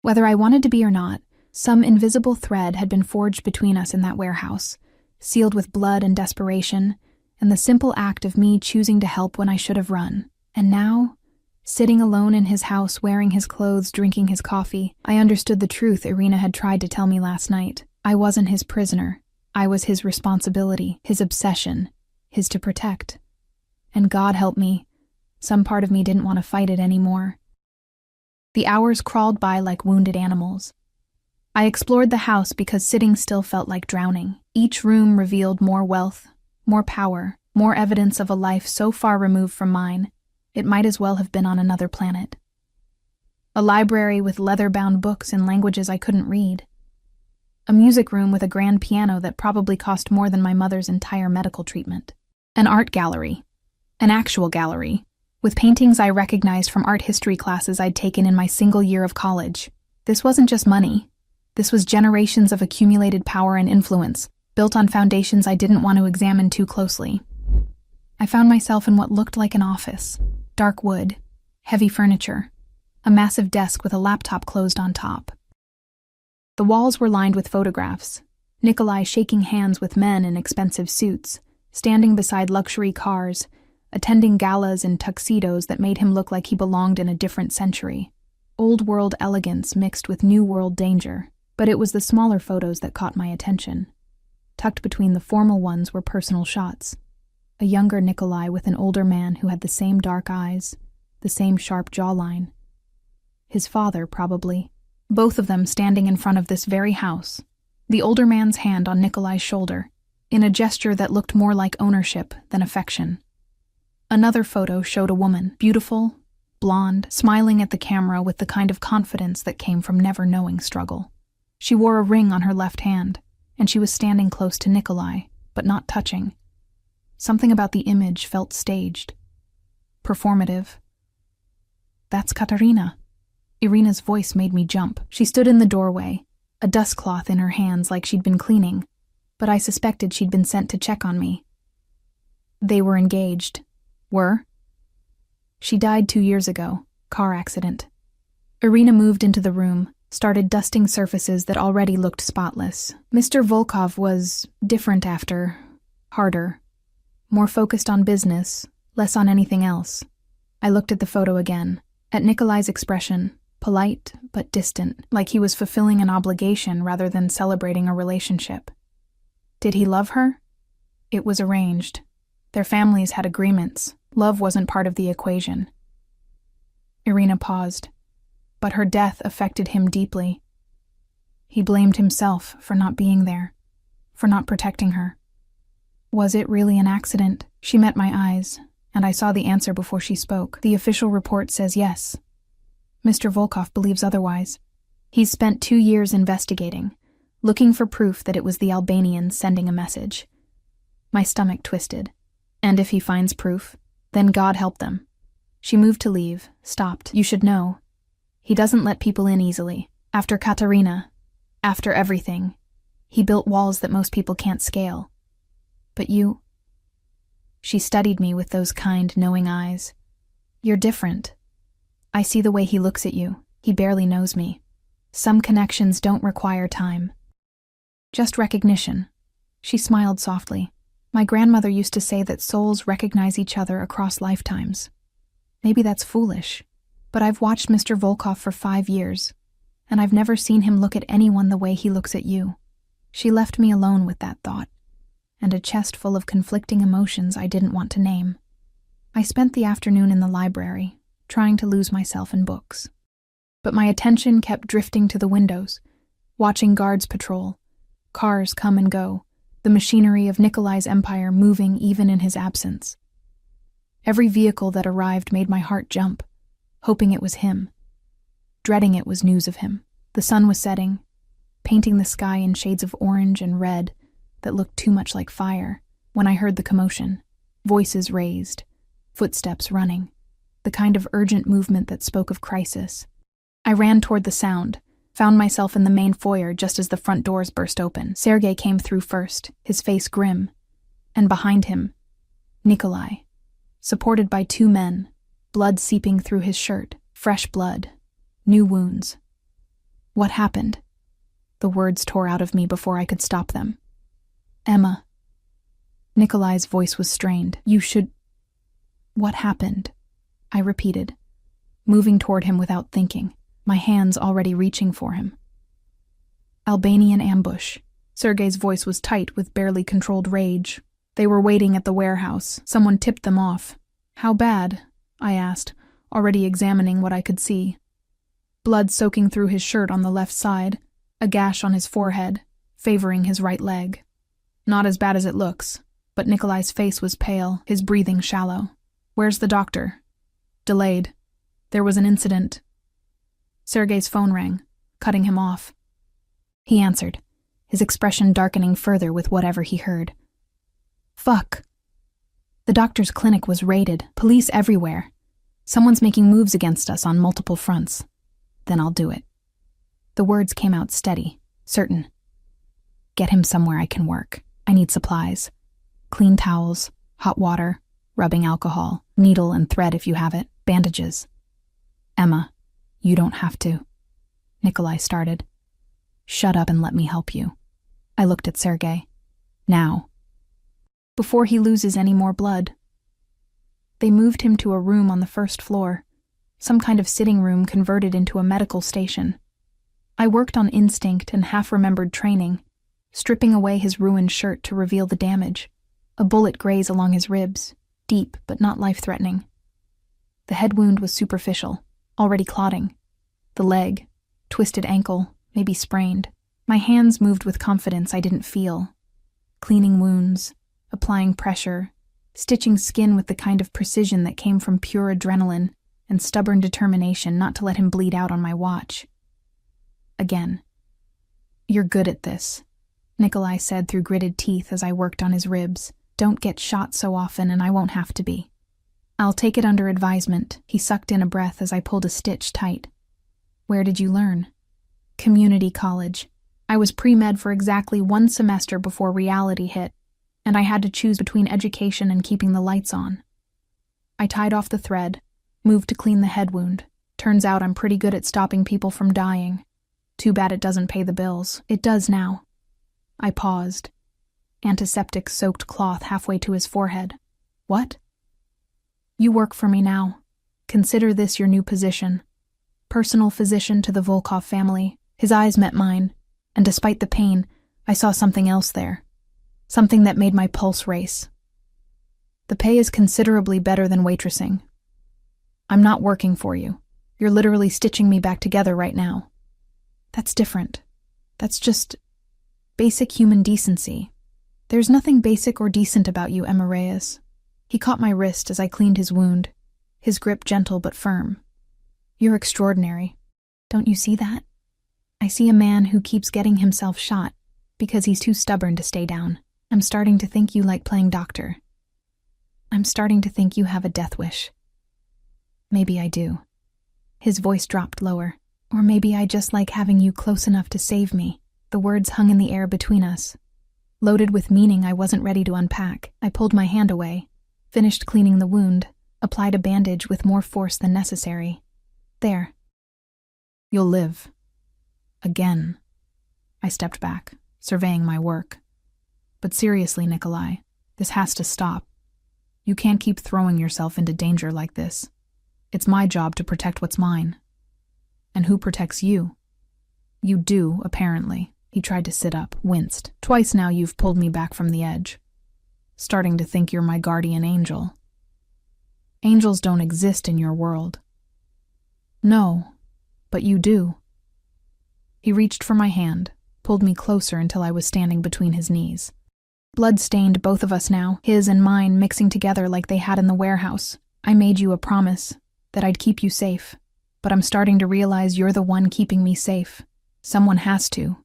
Whether I wanted to be or not, some invisible thread had been forged between us in that warehouse, sealed with blood and desperation, and the simple act of me choosing to help when I should have run. And now, sitting alone in his house, wearing his clothes, drinking his coffee, I understood the truth Irina had tried to tell me last night. I wasn't his prisoner. I was his responsibility, his obsession, his to protect. And God help me, some part of me didn't want to fight it anymore. The hours crawled by like wounded animals. I explored the house because sitting still felt like drowning. Each room revealed more wealth, more power, more evidence of a life so far removed from mine, it might as well have been on another planet. A library with leather-bound books in languages I couldn't read. A music room with a grand piano that probably cost more than my mother's entire medical treatment. An art gallery. An actual gallery, with paintings I recognized from art history classes I'd taken in my single year of college. This wasn't just money. This was generations of accumulated power and influence, built on foundations I didn't want to examine too closely. I found myself in what looked like an office. Dark wood, heavy furniture, a massive desk with a laptop closed on top. The walls were lined with photographs. Nikolai shaking hands with men in expensive suits, standing beside luxury cars, attending galas in tuxedos that made him look like he belonged in a different century. Old-world elegance mixed with new-world danger, but it was the smaller photos that caught my attention. Tucked between the formal ones were personal shots. A younger Nikolai with an older man who had the same dark eyes, the same sharp jawline. His father, probably. Both of them standing in front of this very house. The older man's hand on Nikolai's shoulder, in a gesture that looked more like ownership than affection. Another photo showed a woman, beautiful, blonde, smiling at the camera with the kind of confidence that came from never knowing struggle. She wore a ring on her left hand, and she was standing close to Nikolai, but not touching. Something about the image felt staged. Performative. That's Katarina. Irina's voice made me jump. She stood in the doorway, a dust cloth in her hands like she'd been cleaning, but I suspected she'd been sent to check on me. They were engaged. Were? She died 2 years ago. Car accident. Irina moved into the room, started dusting surfaces that already looked spotless. Mr. Volkov was different after, harder, more focused on business, less on anything else. I looked at the photo again, at Nikolai's expression, polite but distant, like he was fulfilling an obligation rather than celebrating a relationship. Did he love her? It was arranged. Their families had agreements. Love wasn't part of the equation. Irina paused. But her death affected him deeply. He blamed himself for not being there, for not protecting her. Was it really an accident? She met my eyes, And I saw the answer before she spoke. The official report says yes. Mr. Volkov believes otherwise. He's spent 2 years investigating, looking for proof that it was the Albanians sending a message. My stomach twisted. And if he finds proof, then God help them. She moved to leave, stopped. You should know. He doesn't let people in easily. After Katarina, after everything, he built walls that most people can't scale. But you... She studied me with those kind, knowing eyes. You're different. I see the way he looks at you. He barely knows me. Some connections don't require time. Just recognition. She smiled softly. My grandmother used to say that souls recognize each other across lifetimes. Maybe that's foolish, but I've watched Mr. Volkov for 5 years, and I've never seen him look at anyone the way he looks at you. She left me alone with that thought, and a chest full of conflicting emotions I didn't want to name. I spent the afternoon in the library, trying to lose myself in books. But my attention kept drifting to the windows, watching guards patrol, cars come and go, the machinery of Nikolai's empire moving even in his absence. Every vehicle that arrived made my heart jump, hoping it was him. Dreading it was news of him. The sun was setting, painting the sky in shades of orange and red that looked too much like fire, when I heard the commotion, voices raised, footsteps running, the kind of urgent movement that spoke of crisis. I ran toward the sound, found myself in the main foyer just as the front doors burst open. Sergei came through first, his face grim, and behind him, Nikolai, supported by 2 men, blood seeping through his shirt, fresh blood, new wounds. What happened? The words tore out of me before I could stop them. Emma. Nikolai's voice was strained. You should... What happened? I repeated, moving toward him without thinking, my hands already reaching for him. Albanian ambush. Sergei's voice was tight with barely controlled rage. They were waiting at the warehouse. Someone tipped them off. How bad? I asked, already examining what I could see. Blood soaking through his shirt on the left side, a gash on his forehead, favoring his right leg. Not as bad as it looks, but Nikolai's face was pale, his breathing shallow. Where's the doctor? Delayed. There was an incident. Sergei's phone rang, cutting him off. He answered, his expression darkening further with whatever he heard. Fuck. The doctor's clinic was raided, police everywhere. Someone's making moves against us on multiple fronts. Then I'll do it. The words came out steady, certain. Get him somewhere I can work. I need supplies. Clean towels, hot water, rubbing alcohol, needle and thread if you have it, bandages. Emma, you don't have to. Nikolai started. Shut up and let me help you. I looked at Sergei. Now. Before he loses any more blood. They moved him to a room on the first floor, some kind of sitting room converted into a medical station. I worked on instinct and half-remembered training, stripping away his ruined shirt to reveal the damage. A bullet grazed along his ribs, deep but not life-threatening. The head wound was superficial, already clotting. The leg, twisted ankle, maybe sprained. My hands moved with confidence I didn't feel, cleaning wounds, applying pressure, stitching skin with the kind of precision that came from pure adrenaline and stubborn determination not to let him bleed out on my watch. Again. You're good at this, Nikolai said through gritted teeth as I worked on his ribs. Don't get shot so often and I won't have to be. I'll take it under advisement. He sucked in a breath as I pulled a stitch tight. Where did you learn? Community college. I was pre-med for exactly 1 semester before reality hit, and I had to choose between education and keeping the lights on. I tied off the thread, moved to clean the head wound. Turns out I'm pretty good at stopping people from dying. Too bad it doesn't pay the bills. It does now. I paused. Antiseptic-soaked cloth halfway to his forehead. What? You work for me now. Consider this your new position. Personal physician to the Volkov family. His eyes met mine, and despite the pain, I saw something else there. Something that made my pulse race. The pay is considerably better than waitressing. I'm not working for you. You're literally stitching me back together right now. That's different. That's just basic human decency. There's nothing basic or decent about you, Emma Reyes. He caught my wrist as I cleaned his wound, his grip gentle but firm. You're extraordinary. Don't you see that? I see a man who keeps getting himself shot because he's too stubborn to stay down. I'm starting to think you like playing doctor. I'm starting to think you have a death wish. Maybe I do. His voice dropped lower. Or maybe I just like having you close enough to save me. The words hung in the air between us, loaded with meaning I wasn't ready to unpack. I pulled my hand away, finished cleaning the wound, applied a bandage with more force than necessary. There. You'll live. Again. I stepped back, surveying my work. But seriously, Nikolai, this has to stop. You can't keep throwing yourself into danger like this. It's my job to protect what's mine. And who protects you? You do, apparently. He tried to sit up, winced. Twice now you've pulled me back from the edge. Starting to think you're my guardian angel. Angels don't exist in your world. No, but you do. He reached for my hand, pulled me closer until I was standing between his knees. Blood stained both of us now, his and mine mixing together like they had in the warehouse. I made you a promise that I'd keep you safe, but I'm starting to realize you're the one keeping me safe. Someone has to.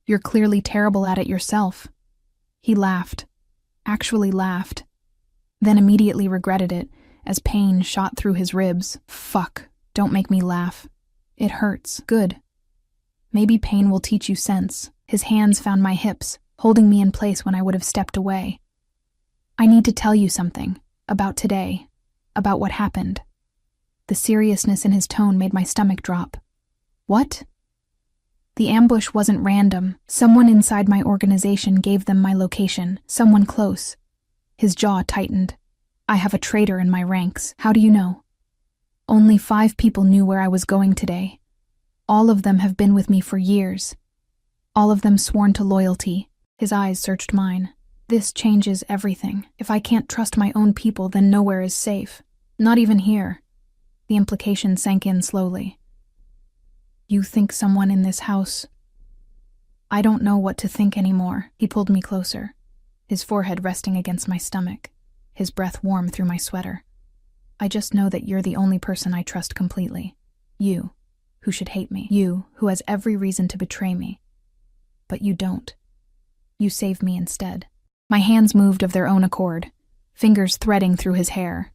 You're clearly terrible at it yourself. He laughed, actually laughed, then immediately regretted it as pain shot through his ribs. Fuck, don't make me laugh. It hurts. Good. Maybe pain will teach you sense. His hands found my hips, holding me in place when I would have stepped away. I need to tell you something. About today. About what happened. The seriousness in his tone made my stomach drop. What? The ambush wasn't random. Someone inside my organization gave them my location. Someone close. His jaw tightened. I have a traitor in my ranks. How do you know? Only 5 people knew where I was going today. All of them have been with me for years. All of them sworn to loyalty. His eyes searched mine. This changes everything. If I can't trust my own people, then nowhere is safe. Not even here. The implication sank in slowly. You think someone in this house? I don't know what to think anymore. He pulled me closer, his forehead resting against my stomach, his breath warm through my sweater. I just know that you're the only person I trust completely. You, who should hate me. You, who has every reason to betray me. But you don't. You save me instead. My hands moved of their own accord, fingers threading through his hair.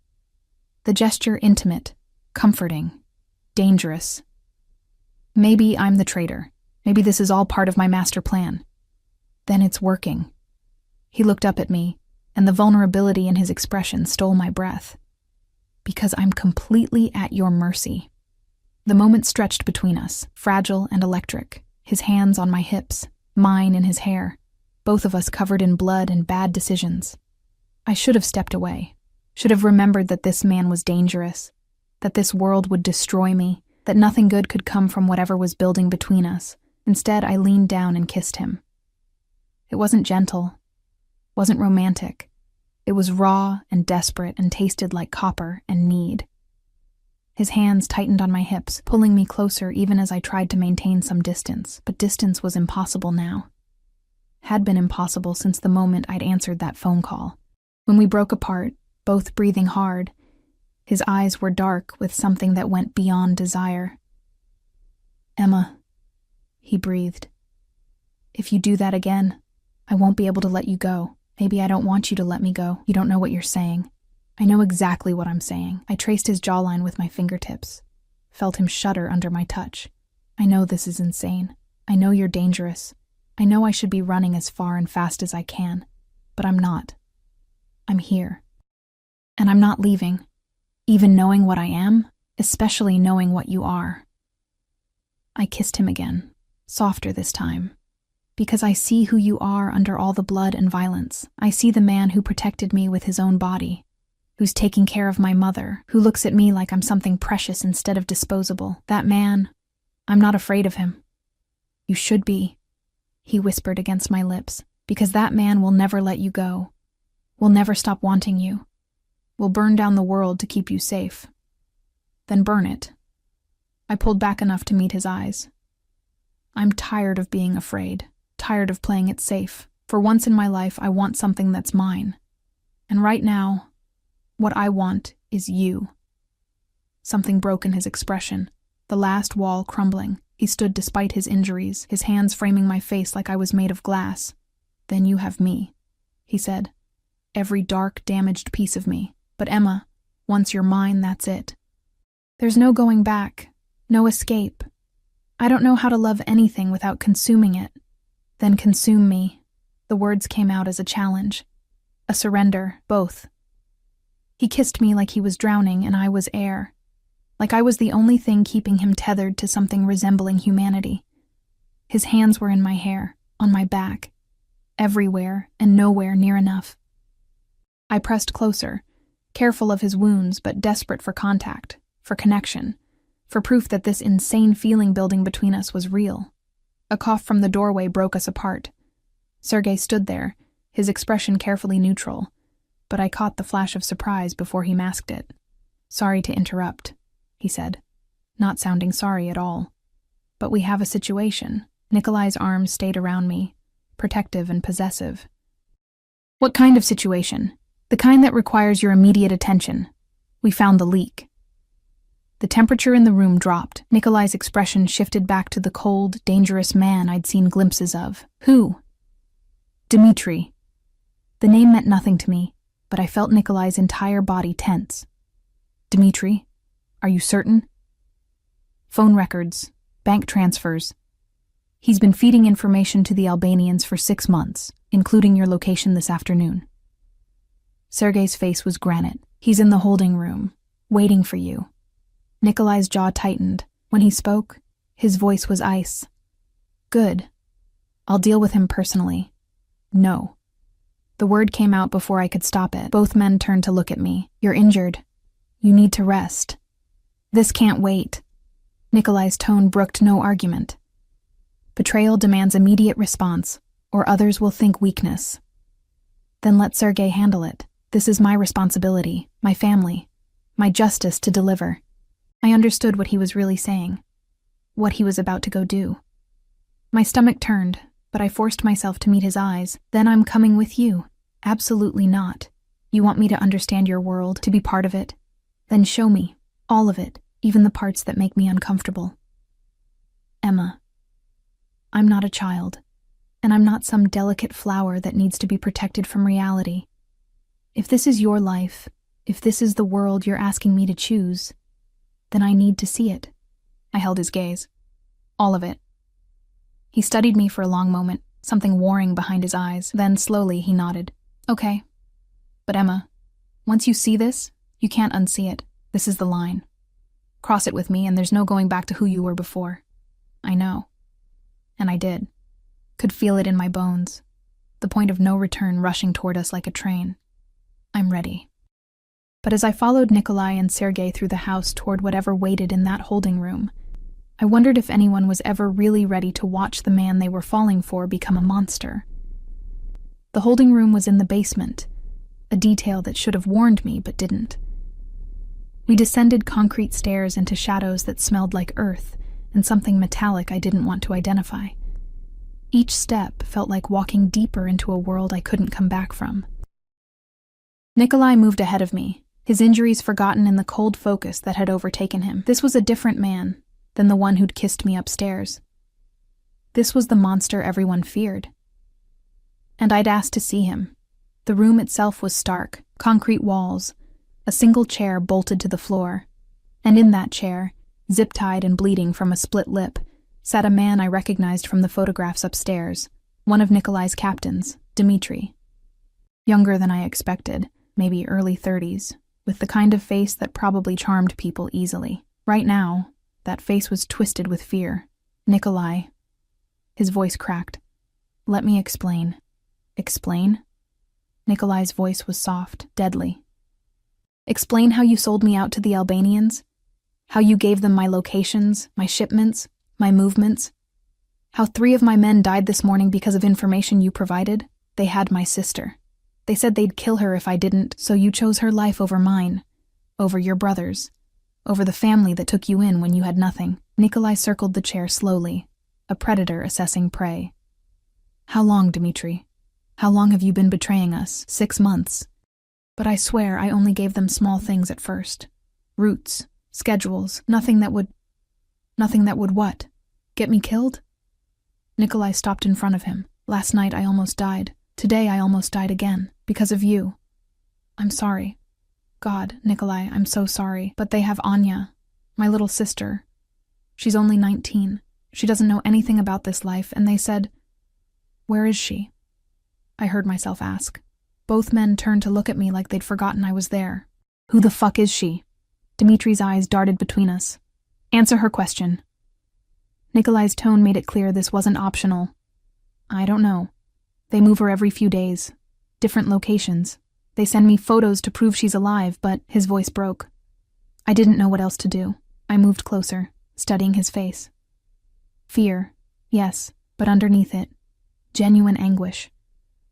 The gesture intimate, comforting, dangerous. Maybe I'm the traitor. Maybe this is all part of my master plan. Then it's working. He looked up at me, and the vulnerability in his expression stole my breath. Because I'm completely at your mercy. The moment stretched between us, fragile and electric, his hands on my hips, mine in his hair, both of us covered in blood and bad decisions. I should have stepped away, should have remembered that this man was dangerous, that this world would destroy me, that nothing good could come from whatever was building between us. Instead, I leaned down and kissed him. It wasn't gentle, wasn't romantic. It was raw and desperate and tasted like copper and need. His hands tightened on my hips, pulling me closer even as I tried to maintain some distance. But distance was impossible now. Had been impossible since the moment I'd answered that phone call. When we broke apart, both breathing hard, his eyes were dark with something that went beyond desire. Emma, he breathed. If you do that again, I won't be able to let you go. Maybe I don't want you to let me go. You don't know what you're saying. I know exactly what I'm saying. I traced his jawline with my fingertips, felt him shudder under my touch. I know this is insane. I know you're dangerous. I know I should be running as far and fast as I can, but I'm not. I'm here. And I'm not leaving. Even knowing what I am, especially knowing what you are. I kissed him again, softer this time, because I see who you are under all the blood and violence. I see the man who protected me with his own body, who's taking care of my mother, who looks at me like I'm something precious instead of disposable. That man, I'm not afraid of him. You should be, he whispered against my lips, because that man will never let you go, will never stop wanting you. Will burn down the world to keep you safe. Then burn it. I pulled back enough to meet his eyes. I'm tired of being afraid, tired of playing it safe. For once in my life, I want something that's mine. And right now, What I want is you. Something broke in his expression, the last wall crumbling. He stood despite his injuries, his hands framing my face like I was made of glass. Then you have me, he said. Every dark, damaged piece of me. But Emma, once you're mine, that's it. There's no going back, no escape. I don't know how to love anything without consuming it. Then consume me. The words came out as a challenge. A surrender, both. He kissed me like he was drowning and I was air. Like I was the only thing keeping him tethered to something resembling humanity. His hands were in my hair, on my back, everywhere and nowhere near enough. I pressed closer, careful of his wounds but desperate for contact, for connection, for proof that this insane feeling building between us was real. A cough from the doorway broke us apart. Sergei stood there, his expression carefully neutral, but I caught the flash of surprise before he masked it. Sorry to interrupt, he said, not sounding sorry at all. But we have a situation. Nikolai's arms stayed around me, protective and possessive. What kind of situation? The kind that requires your immediate attention. We found the leak. The temperature in the room dropped. Nikolai's expression shifted back to the cold, dangerous man I'd seen glimpses of. Who? Dmitri. The name meant nothing to me, but I felt Nikolai's entire body tense. Dmitri, are you certain? Phone records, bank transfers. He's been feeding information to the Albanians for 6 months, including your location this afternoon. Sergei's face was granite. He's in the holding room, waiting for you. Nikolai's jaw tightened. When he spoke, his voice was ice. Good. I'll deal with him personally. No. The word came out before I could stop it. Both men turned to look at me. You're injured. You need to rest. This can't wait. Nikolai's tone brooked no argument. Betrayal demands immediate response, or others will think weakness. Then let Sergei handle it. This is my responsibility, my family, my justice to deliver. I understood what he was really saying, what he was about to go do. My stomach turned, but I forced myself to meet his eyes. Then I'm coming with you. Absolutely not. You want me to understand your world, to be part of it? Then show me, all of it, even the parts that make me uncomfortable. Emma, I'm not a child, and I'm not some delicate flower that needs to be protected from reality. If this is your life, if this is the world you're asking me to choose, then I need to see it. I held his gaze. All of it. He studied me for a long moment, something warring behind his eyes. Then slowly he nodded. Okay. But Emma, once you see this, you can't unsee it. This is the line. Cross it with me and there's no going back to who you were before. I know. And I did. Could feel it in my bones. The point of no return rushing toward us like a train. I'm ready. But as I followed Nikolai and Sergei through the house toward whatever waited in that holding room, I wondered if anyone was ever really ready to watch the man they were falling for become a monster. The holding room was in the basement, a detail that should have warned me but didn't. We descended concrete stairs into shadows that smelled like earth and something metallic I didn't want to identify. Each step felt like walking deeper into a world I couldn't come back from. Nikolai moved ahead of me, his injuries forgotten in the cold focus that had overtaken him. This was a different man than the one who'd kissed me upstairs. This was the monster everyone feared. And I'd asked to see him. The room itself was stark, concrete walls, a single chair bolted to the floor. And in that chair, zip-tied and bleeding from a split lip, sat a man I recognized from the photographs upstairs, one of Nikolai's captains, Dmitri. Younger than I expected, maybe early 30s, with the kind of face that probably charmed people easily. Right now, that face was twisted with fear. Nikolai. His voice cracked. Let me explain. Explain? Nikolai's voice was soft, deadly. Explain how you sold me out to the Albanians? How you gave them my locations, my shipments, my movements? How 3 of my men died this morning because of information you provided? They had my sister. They said they'd kill her if I didn't, so you chose her life over mine, over your brother's, over the family that took you in when you had nothing. Nikolai circled the chair slowly, a predator assessing prey. How long, Dmitri? How long have you been betraying us? 6 months. But I swear I only gave them small things at first. Routes, schedules, nothing that would what? Get me killed? Nikolai stopped in front of him. Last night I almost died. Today I almost died again. Because of you. I'm sorry. God, Nikolai, I'm so sorry. But they have Anya, my little sister. She's only 19. She doesn't know anything about this life, and they said, "Where is she?" I heard myself ask. Both men turned to look at me like they'd forgotten I was there. Who the fuck is she? Dimitri's eyes darted between us. Answer her question. Nikolai's tone made it clear this wasn't optional. I don't know. They move her every few days. Different locations. They send me photos to prove she's alive, but his voice broke. I didn't know what else to do. I moved closer, studying his face. Fear, yes, but underneath it, genuine anguish.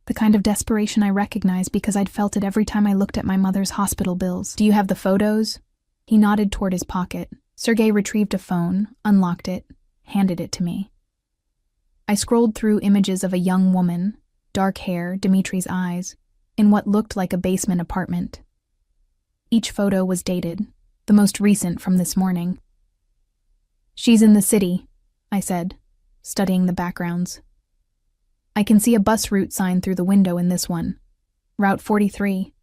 The kind of desperation I recognized because I'd felt it every time I looked at my mother's hospital bills. Do you have the photos? He nodded toward his pocket. Sergei retrieved a phone, unlocked it, handed it to me. I scrolled through images of a young woman, dark hair, Dimitri's eyes, in what looked like a basement apartment. Each photo was dated, the most recent from this morning. She's in the city, I said, studying the backgrounds. I can see a bus route sign through the window in this one. Route 43.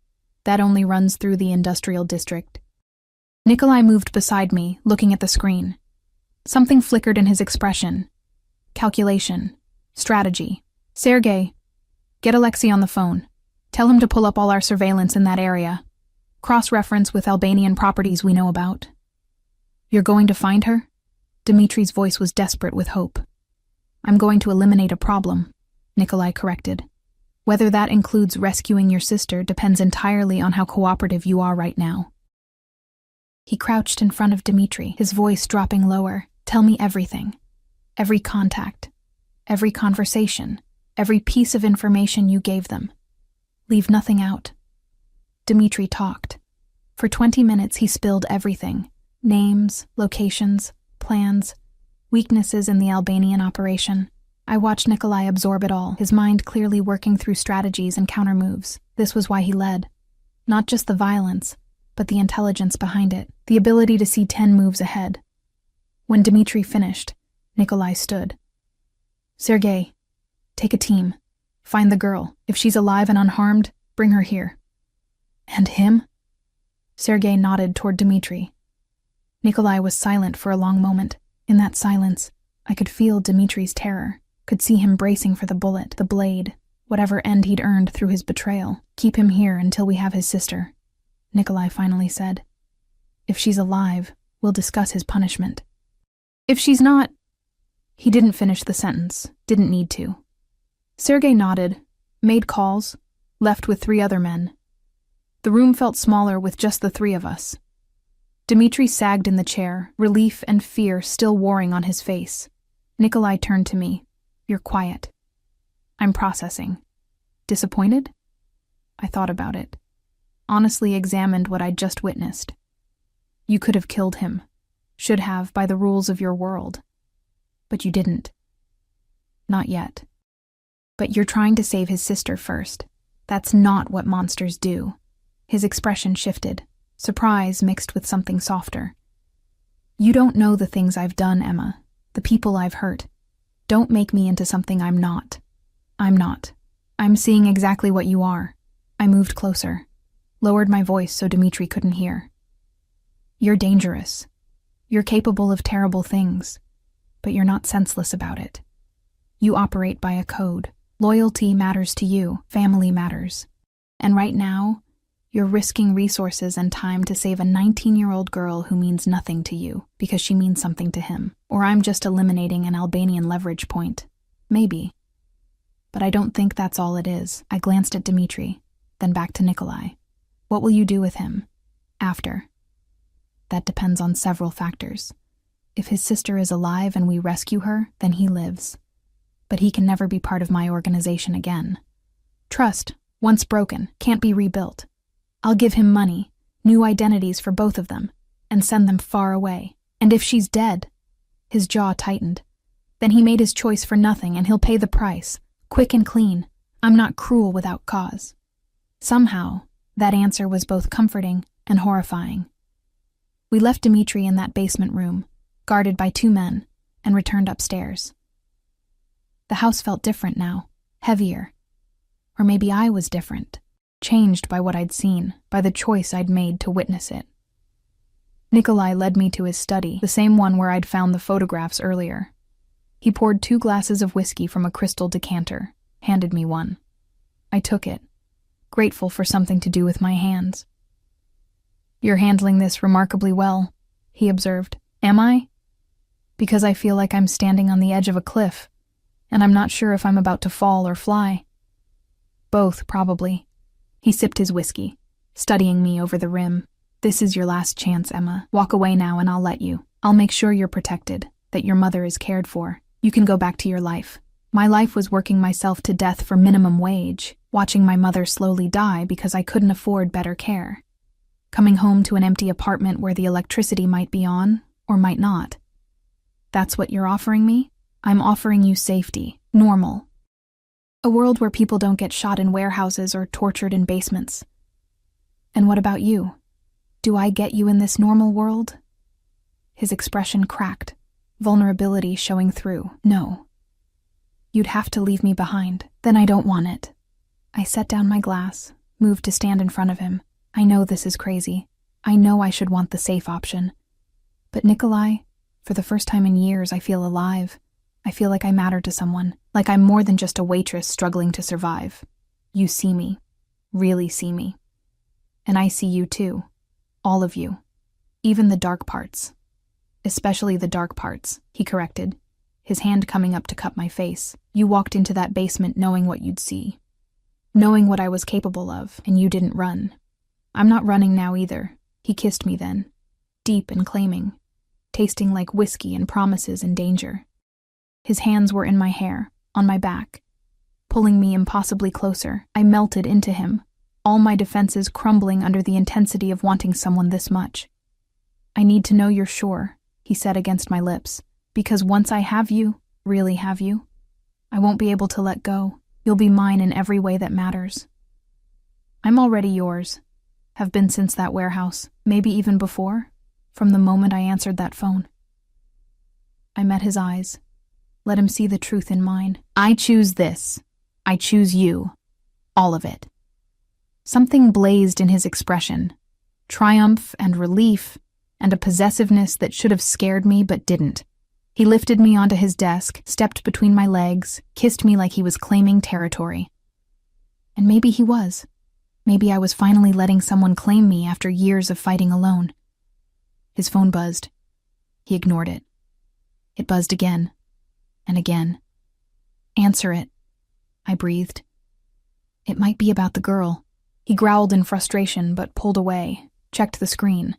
That only runs through the industrial district. Nikolai moved beside me, looking at the screen. Something flickered in his expression. Calculation. Strategy. Sergei, get Alexei on the phone. Tell him to pull up all our surveillance in that area. Cross-reference with Albanian properties we know about. You're going to find her? Dimitri's voice was desperate with hope. I'm going to eliminate a problem, Nikolai corrected. Whether that includes rescuing your sister depends entirely on how cooperative you are right now. He crouched in front of Dimitri, his voice dropping lower. Tell me everything. Every contact. Every conversation. Every piece of information you gave them. Leave nothing out. Dimitri talked. For 20 minutes he spilled everything. Names, locations, plans, weaknesses in the Albanian operation. I watched Nikolai absorb it all, his mind clearly working through strategies and countermoves. This was why he led. Not just the violence, but the intelligence behind it, the ability to see 10 moves ahead. When Dimitri finished, Nikolai stood. Sergei, take a team. Find the girl. If she's alive and unharmed, bring her here. And him? Sergei nodded toward Dimitri. Nikolai was silent for a long moment. In that silence, I could feel Dimitri's terror, could see him bracing for the bullet, the blade, whatever end he'd earned through his betrayal. Keep him here until we have his sister, Nikolai finally said. If she's alive, we'll discuss his punishment. If she's not... He didn't finish the sentence, didn't need to. Sergei nodded, made calls, left with 3 other men. The room felt smaller with just the 3 of us. Dimitri sagged in the chair, relief and fear still warring on his face. Nikolai turned to me. You're quiet. I'm processing. Disappointed? I thought about it. Honestly examined what I'd just witnessed. You could have killed him. Should have, by the rules of your world. But you didn't. Not yet. But you're trying to save his sister first. That's not what monsters do. His expression shifted, surprise mixed with something softer. You don't know the things I've done, Emma, the people I've hurt. Don't make me into something I'm not. I'm not. I'm seeing exactly what you are. I moved closer, lowered my voice so Dimitri couldn't hear. You're dangerous. You're capable of terrible things, but you're not senseless about it. You operate by a code. Loyalty matters to you, family matters. And right now, you're risking resources and time to save a 19-year-old girl who means nothing to you because she means something to him. Or I'm just eliminating an Albanian leverage point. Maybe. But I don't think that's all it is. I glanced at Dimitri, then back to Nikolai. What will you do with him? After. That depends on several factors. If his sister is alive and we rescue her, then he lives. But he can never be part of my organization again. Trust, once broken, can't be rebuilt. I'll give him money, new identities for both of them, and send them far away. And if she's dead, his jaw tightened. Then he made his choice for nothing and he'll pay the price, quick and clean. I'm not cruel without cause. Somehow, That answer was both comforting and horrifying. We left Dimitri in that basement room, guarded by 2 men, and returned upstairs. The house felt different now, heavier. Or maybe I was different, changed by what I'd seen, by the choice I'd made to witness it. Nikolai led me to his study, the same one where I'd found the photographs earlier. He poured 2 glasses of whiskey from a crystal decanter, handed me one. I took it, grateful for something to do with my hands. "You're handling this remarkably well," he observed. "Am I? Because I feel like I'm standing on the edge of a cliff, and I'm not sure if I'm about to fall or fly." "Both, probably." He sipped his whiskey, studying me over the rim. "This is your last chance, Emma. Walk away now and I'll let you. I'll make sure you're protected, that your mother is cared for. You can go back to your life." My life was working myself to death for minimum wage, watching my mother slowly die because I couldn't afford better care. Coming home to an empty apartment where the electricity might be on, or might not. That's what you're offering me? I'm offering you safety, normal. A world where people don't get shot in warehouses or tortured in basements. And what about you? Do I get you in this normal world? His expression cracked, vulnerability showing through. No. You'd have to leave me behind. Then I don't want it. I set down my glass, moved to stand in front of him. I know this is crazy. I know I should want the safe option. But Nikolai, for the first time in years, I feel alive. I feel like I matter to someone, like I'm more than just a waitress struggling to survive. You see me, really see me. And I see you too, all of you, even the dark parts. Especially the dark parts, he corrected, his hand coming up to cup my face. You walked into that basement knowing what you'd see, knowing what I was capable of, and you didn't run. I'm not running now either. He kissed me then, deep and claiming, tasting like whiskey and promises and danger. His hands were in my hair, on my back, pulling me impossibly closer. I melted into him, all my defenses crumbling under the intensity of wanting someone this much. "I need to know you're sure," he said against my lips, "because once I have you, really have you, I won't be able to let go. You'll be mine in every way that matters." "I'm already yours. Have been since that warehouse, maybe even before, from the moment I answered that phone." I met his eyes, let him see the truth in mine. "I choose this. I choose you. All of it." Something blazed in his expression, triumph and relief, and a possessiveness that should have scared me but didn't. He lifted me onto his desk, stepped between my legs, kissed me like he was claiming territory. And maybe he was. Maybe I was finally letting someone claim me after years of fighting alone. His phone buzzed. He ignored it. It buzzed again, and again. "Answer it," I breathed. "It might be about the girl." He growled in frustration but pulled away, checked the screen.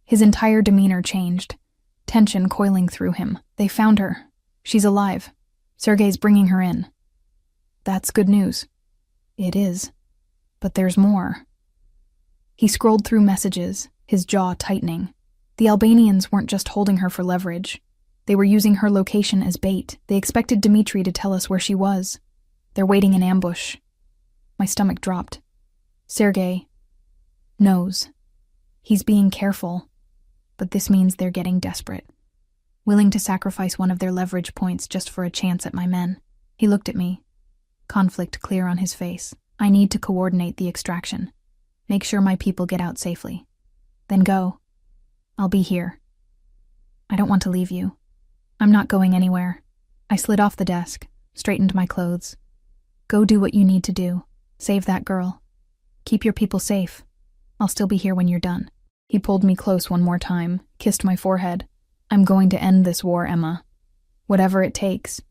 His entire demeanor changed, tension coiling through him. "They found her. She's alive. Sergei's bringing her in." "That's good news." "It is. But there's more." He scrolled through messages, his jaw tightening. The Albanians weren't just holding her for leverage. They were using her location as bait. They expected Dimitri to tell us where she was. They're waiting in ambush. My stomach dropped. Sergei knows. He's being careful. But this means they're getting desperate. Willing to sacrifice one of their leverage points just for a chance at my men. He looked at me, conflict clear on his face. "I need to coordinate the extraction. Make sure my people get out safely. Then go. I'll be here. I don't want to leave you. I'm not going anywhere." I slid off the desk, straightened my clothes. "Go do what you need to do. Save that girl. Keep your people safe. I'll still be here when you're done." He pulled me close one more time, kissed my forehead. "I'm going to end this war, Emma. Whatever it takes.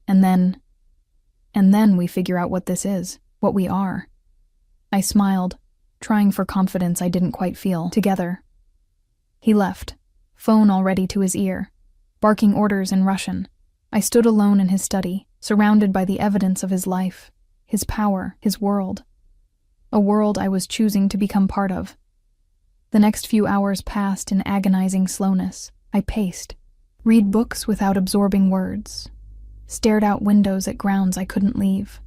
And then we figure out what this is, what we are." I smiled, trying for confidence I didn't quite feel. "Together." He left, phone already to his ear, barking orders in Russian. I stood alone in his study, surrounded by the evidence of his life, his power, his world. A world I was choosing to become part of. The next few hours passed in agonizing slowness. I paced, read books without absorbing words, stared out windows at grounds I couldn't leave.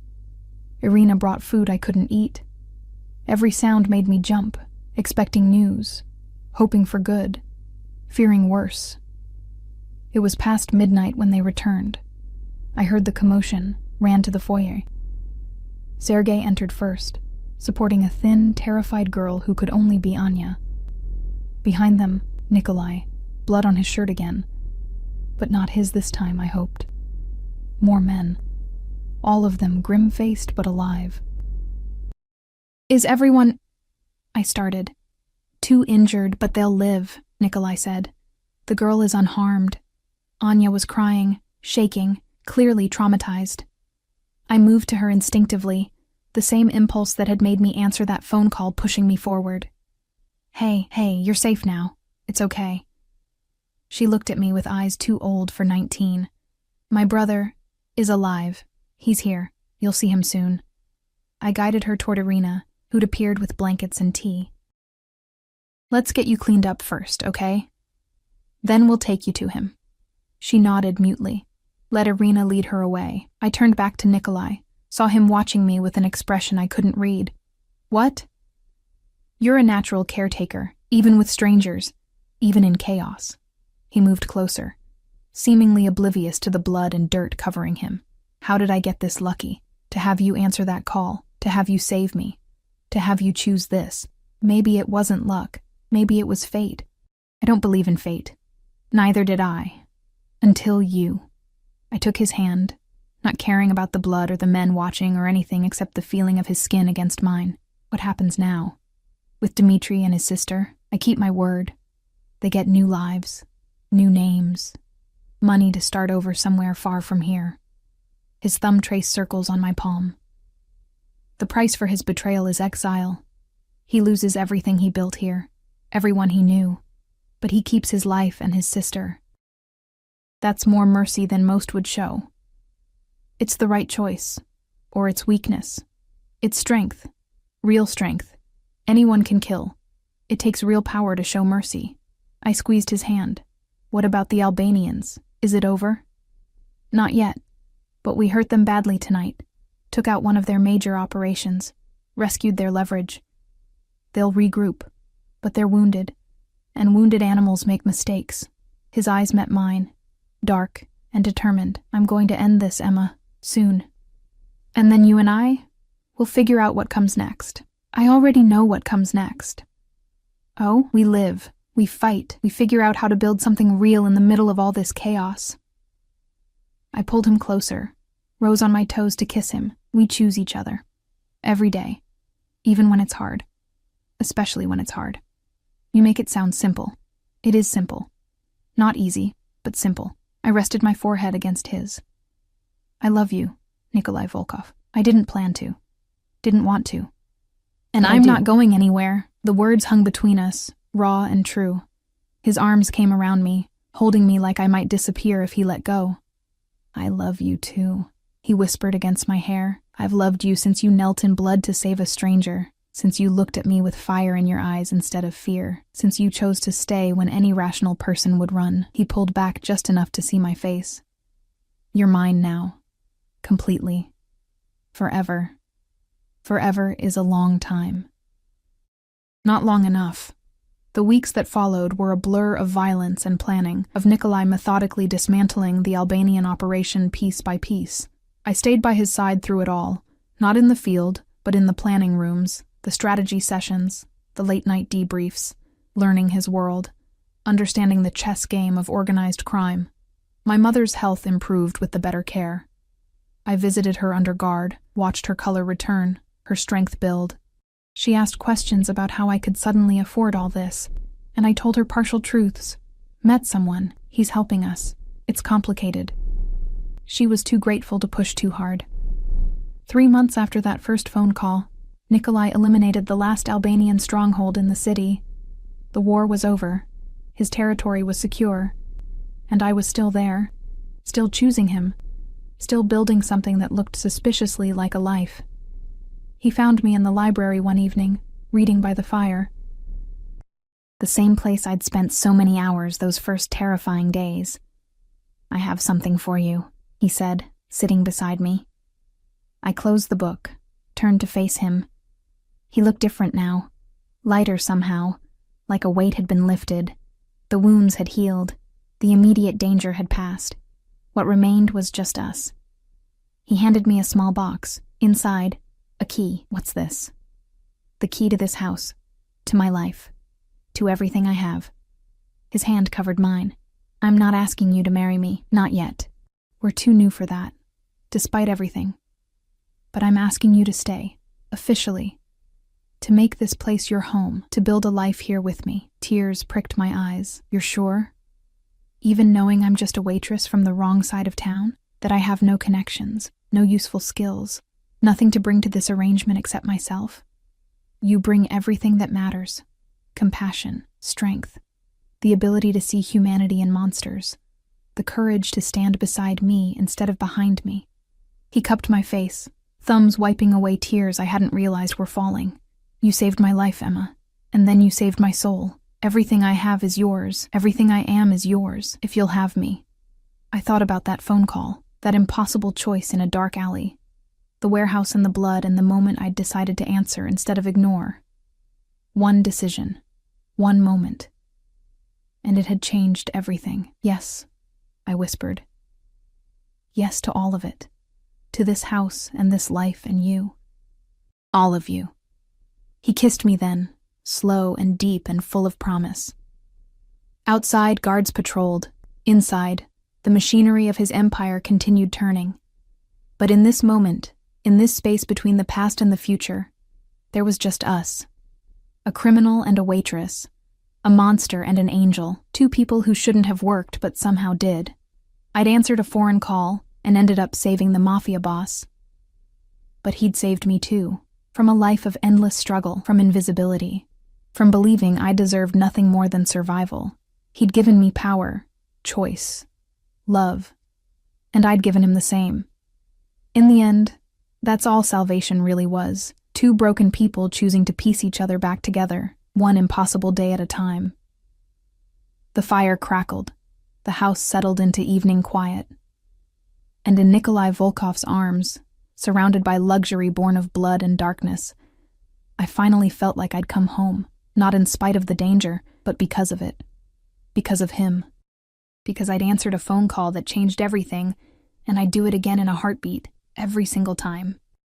Irina brought food I couldn't eat. Every sound made me jump, expecting news, hoping for good, fearing worse. It was past midnight when they returned. I heard the commotion, ran to the foyer. Sergei entered first, supporting a thin, terrified girl who could only be Anya. Behind them, Nikolai, blood on his shirt again. But not his this time, I hoped. More men. All of them grim-faced but alive. "Is everyone—" I started. "Too injured, but they'll live," Nikolai said. "The girl is unharmed." Anya was crying, shaking, clearly traumatized. I moved to her instinctively, the same impulse that had made me answer that phone call pushing me forward. Hey, you're safe now. It's okay." She looked at me with eyes too old for 19. "My brother is alive. He's here. You'll see him soon." I guided her toward Irina, who'd appeared with blankets and tea. "Let's get you cleaned up first, okay? Then we'll take you to him." She nodded mutely. Let Irina lead her away. I turned back to Nikolai, saw him watching me with an expression I couldn't read. "What?" "You're a natural caretaker, even with strangers, even in chaos." He moved closer, seemingly oblivious to the blood and dirt covering him. "How did I get this lucky? To have you answer that call, to have you save me, to have you choose this. Maybe it wasn't luck. Maybe it was fate. I don't believe in fate. Neither did I. Until you." I took his hand, not caring about the blood or the men watching or anything except the feeling of his skin against mine. What happens now? With Dmitri and his sister, I keep my word. They get new lives, new names, money to start over somewhere far from here. His thumb traced circles on my palm. The price for his betrayal is exile. He loses everything he built here, everyone he knew, but he keeps his life and his sister. That's more mercy than most would show. It's the right choice, or it's weakness. It's strength, real strength. Anyone can kill. It takes real power to show mercy. I squeezed his hand. "What about the Albanians? Is it over?" "Not yet, but we hurt them badly tonight. Took out one of their major operations, rescued their leverage. They'll regroup, but they're wounded, and wounded animals make mistakes." His eyes met mine, dark and determined. "I'm going to end this, Emma, soon. And then you and I will figure out what comes next." "I already know what comes next." "Oh, we live, we fight, we figure out how to build something real in the middle of all this chaos." I pulled him closer, rose on my toes to kiss him. We choose each other. Every day. Even when it's hard. Especially when it's hard. You make it sound simple. It is simple. Not easy, but simple. I rested my forehead against his. "I love you, Nikolai Volkov. I didn't plan to. Didn't want to. And I'm not going anywhere." The words hung between us, raw and true. His arms came around me, holding me like I might disappear if he let go. "I love you too," he whispered against my hair. "I've loved you since you knelt in blood to save a stranger, since you looked at me with fire in your eyes instead of fear, since you chose to stay when any rational person would run." He pulled back just enough to see my face. "You're mine now. Completely. Forever. Forever is a long time." Not long enough. The weeks that followed were a blur of violence and planning, of Nikolai methodically dismantling the Albanian operation piece by piece. I stayed by his side through it all, not in the field, but in the planning rooms, the strategy sessions, the late-night debriefs, learning his world, understanding the chess game of organized crime. My mother's health improved with the better care. I visited her under guard, watched her color return, her strength build. She asked questions about how I could suddenly afford all this, and I told her partial truths. Met someone, he's helping us. It's complicated. She was too grateful to push too hard. 3 months after that first phone call, Nikolai eliminated the last Albanian stronghold in the city. The war was over. His territory was secure. And I was still there, still choosing him, still building something that looked suspiciously like a life. He found me in the library one evening, reading by the fire. The same place I'd spent so many hours those first terrifying days. "I have something for you," he said, sitting beside me. I closed the book, turned to face him. He looked different now, lighter somehow, like a weight had been lifted. The wounds had healed. The immediate danger had passed. What remained was just us. He handed me a small box. Inside, a key. What's this? The key to this house, to my life, to everything I have. His hand covered mine. I'm not asking you to marry me, not yet. We're too new for that, despite everything. But I'm asking you to stay, officially, to make this place your home, to build a life here with me. Tears pricked my eyes. You're sure? Even knowing I'm just a waitress from the wrong side of town? That I have no connections, no useful skills, nothing to bring to this arrangement except myself? You bring everything that matters. Compassion, strength, the ability to see humanity in monsters, the courage to stand beside me instead of behind me. He cupped my face, thumbs wiping away tears I hadn't realized were falling. You saved my life, Emma, and then you saved my soul. Everything I have is yours. Everything I am is yours, if you'll have me. I thought about that phone call, that impossible choice in a dark alley, the warehouse and the blood, and the moment I'd decided to answer instead of ignore. One decision, one moment. And it had changed everything. Yes, I whispered. Yes to all of it. To this house and this life and you. All of you. He kissed me then, slow and deep and full of promise. Outside, guards patrolled. Inside, the machinery of his empire continued turning. But in this moment, in this space between the past and the future, there was just us. A criminal and a waitress. A monster and an angel. Two people who shouldn't have worked but somehow did. I'd answered a foreign call and ended up saving the Mafia boss. But he'd saved me too. From a life of endless struggle, from invisibility, from believing I deserved nothing more than survival. He'd given me power, choice, love, and I'd given him the same. In the end, that's all salvation really was. Two broken people choosing to piece each other back together, one impossible day at a time. The fire crackled. The house settled into evening quiet. And in Nikolai Volkov's arms, surrounded by luxury born of blood and darkness, I finally felt like I'd come home, not in spite of the danger, but because of it. Because of him. Because I'd answered a phone call that changed everything, and I'd do it again in a heartbeat, every single time.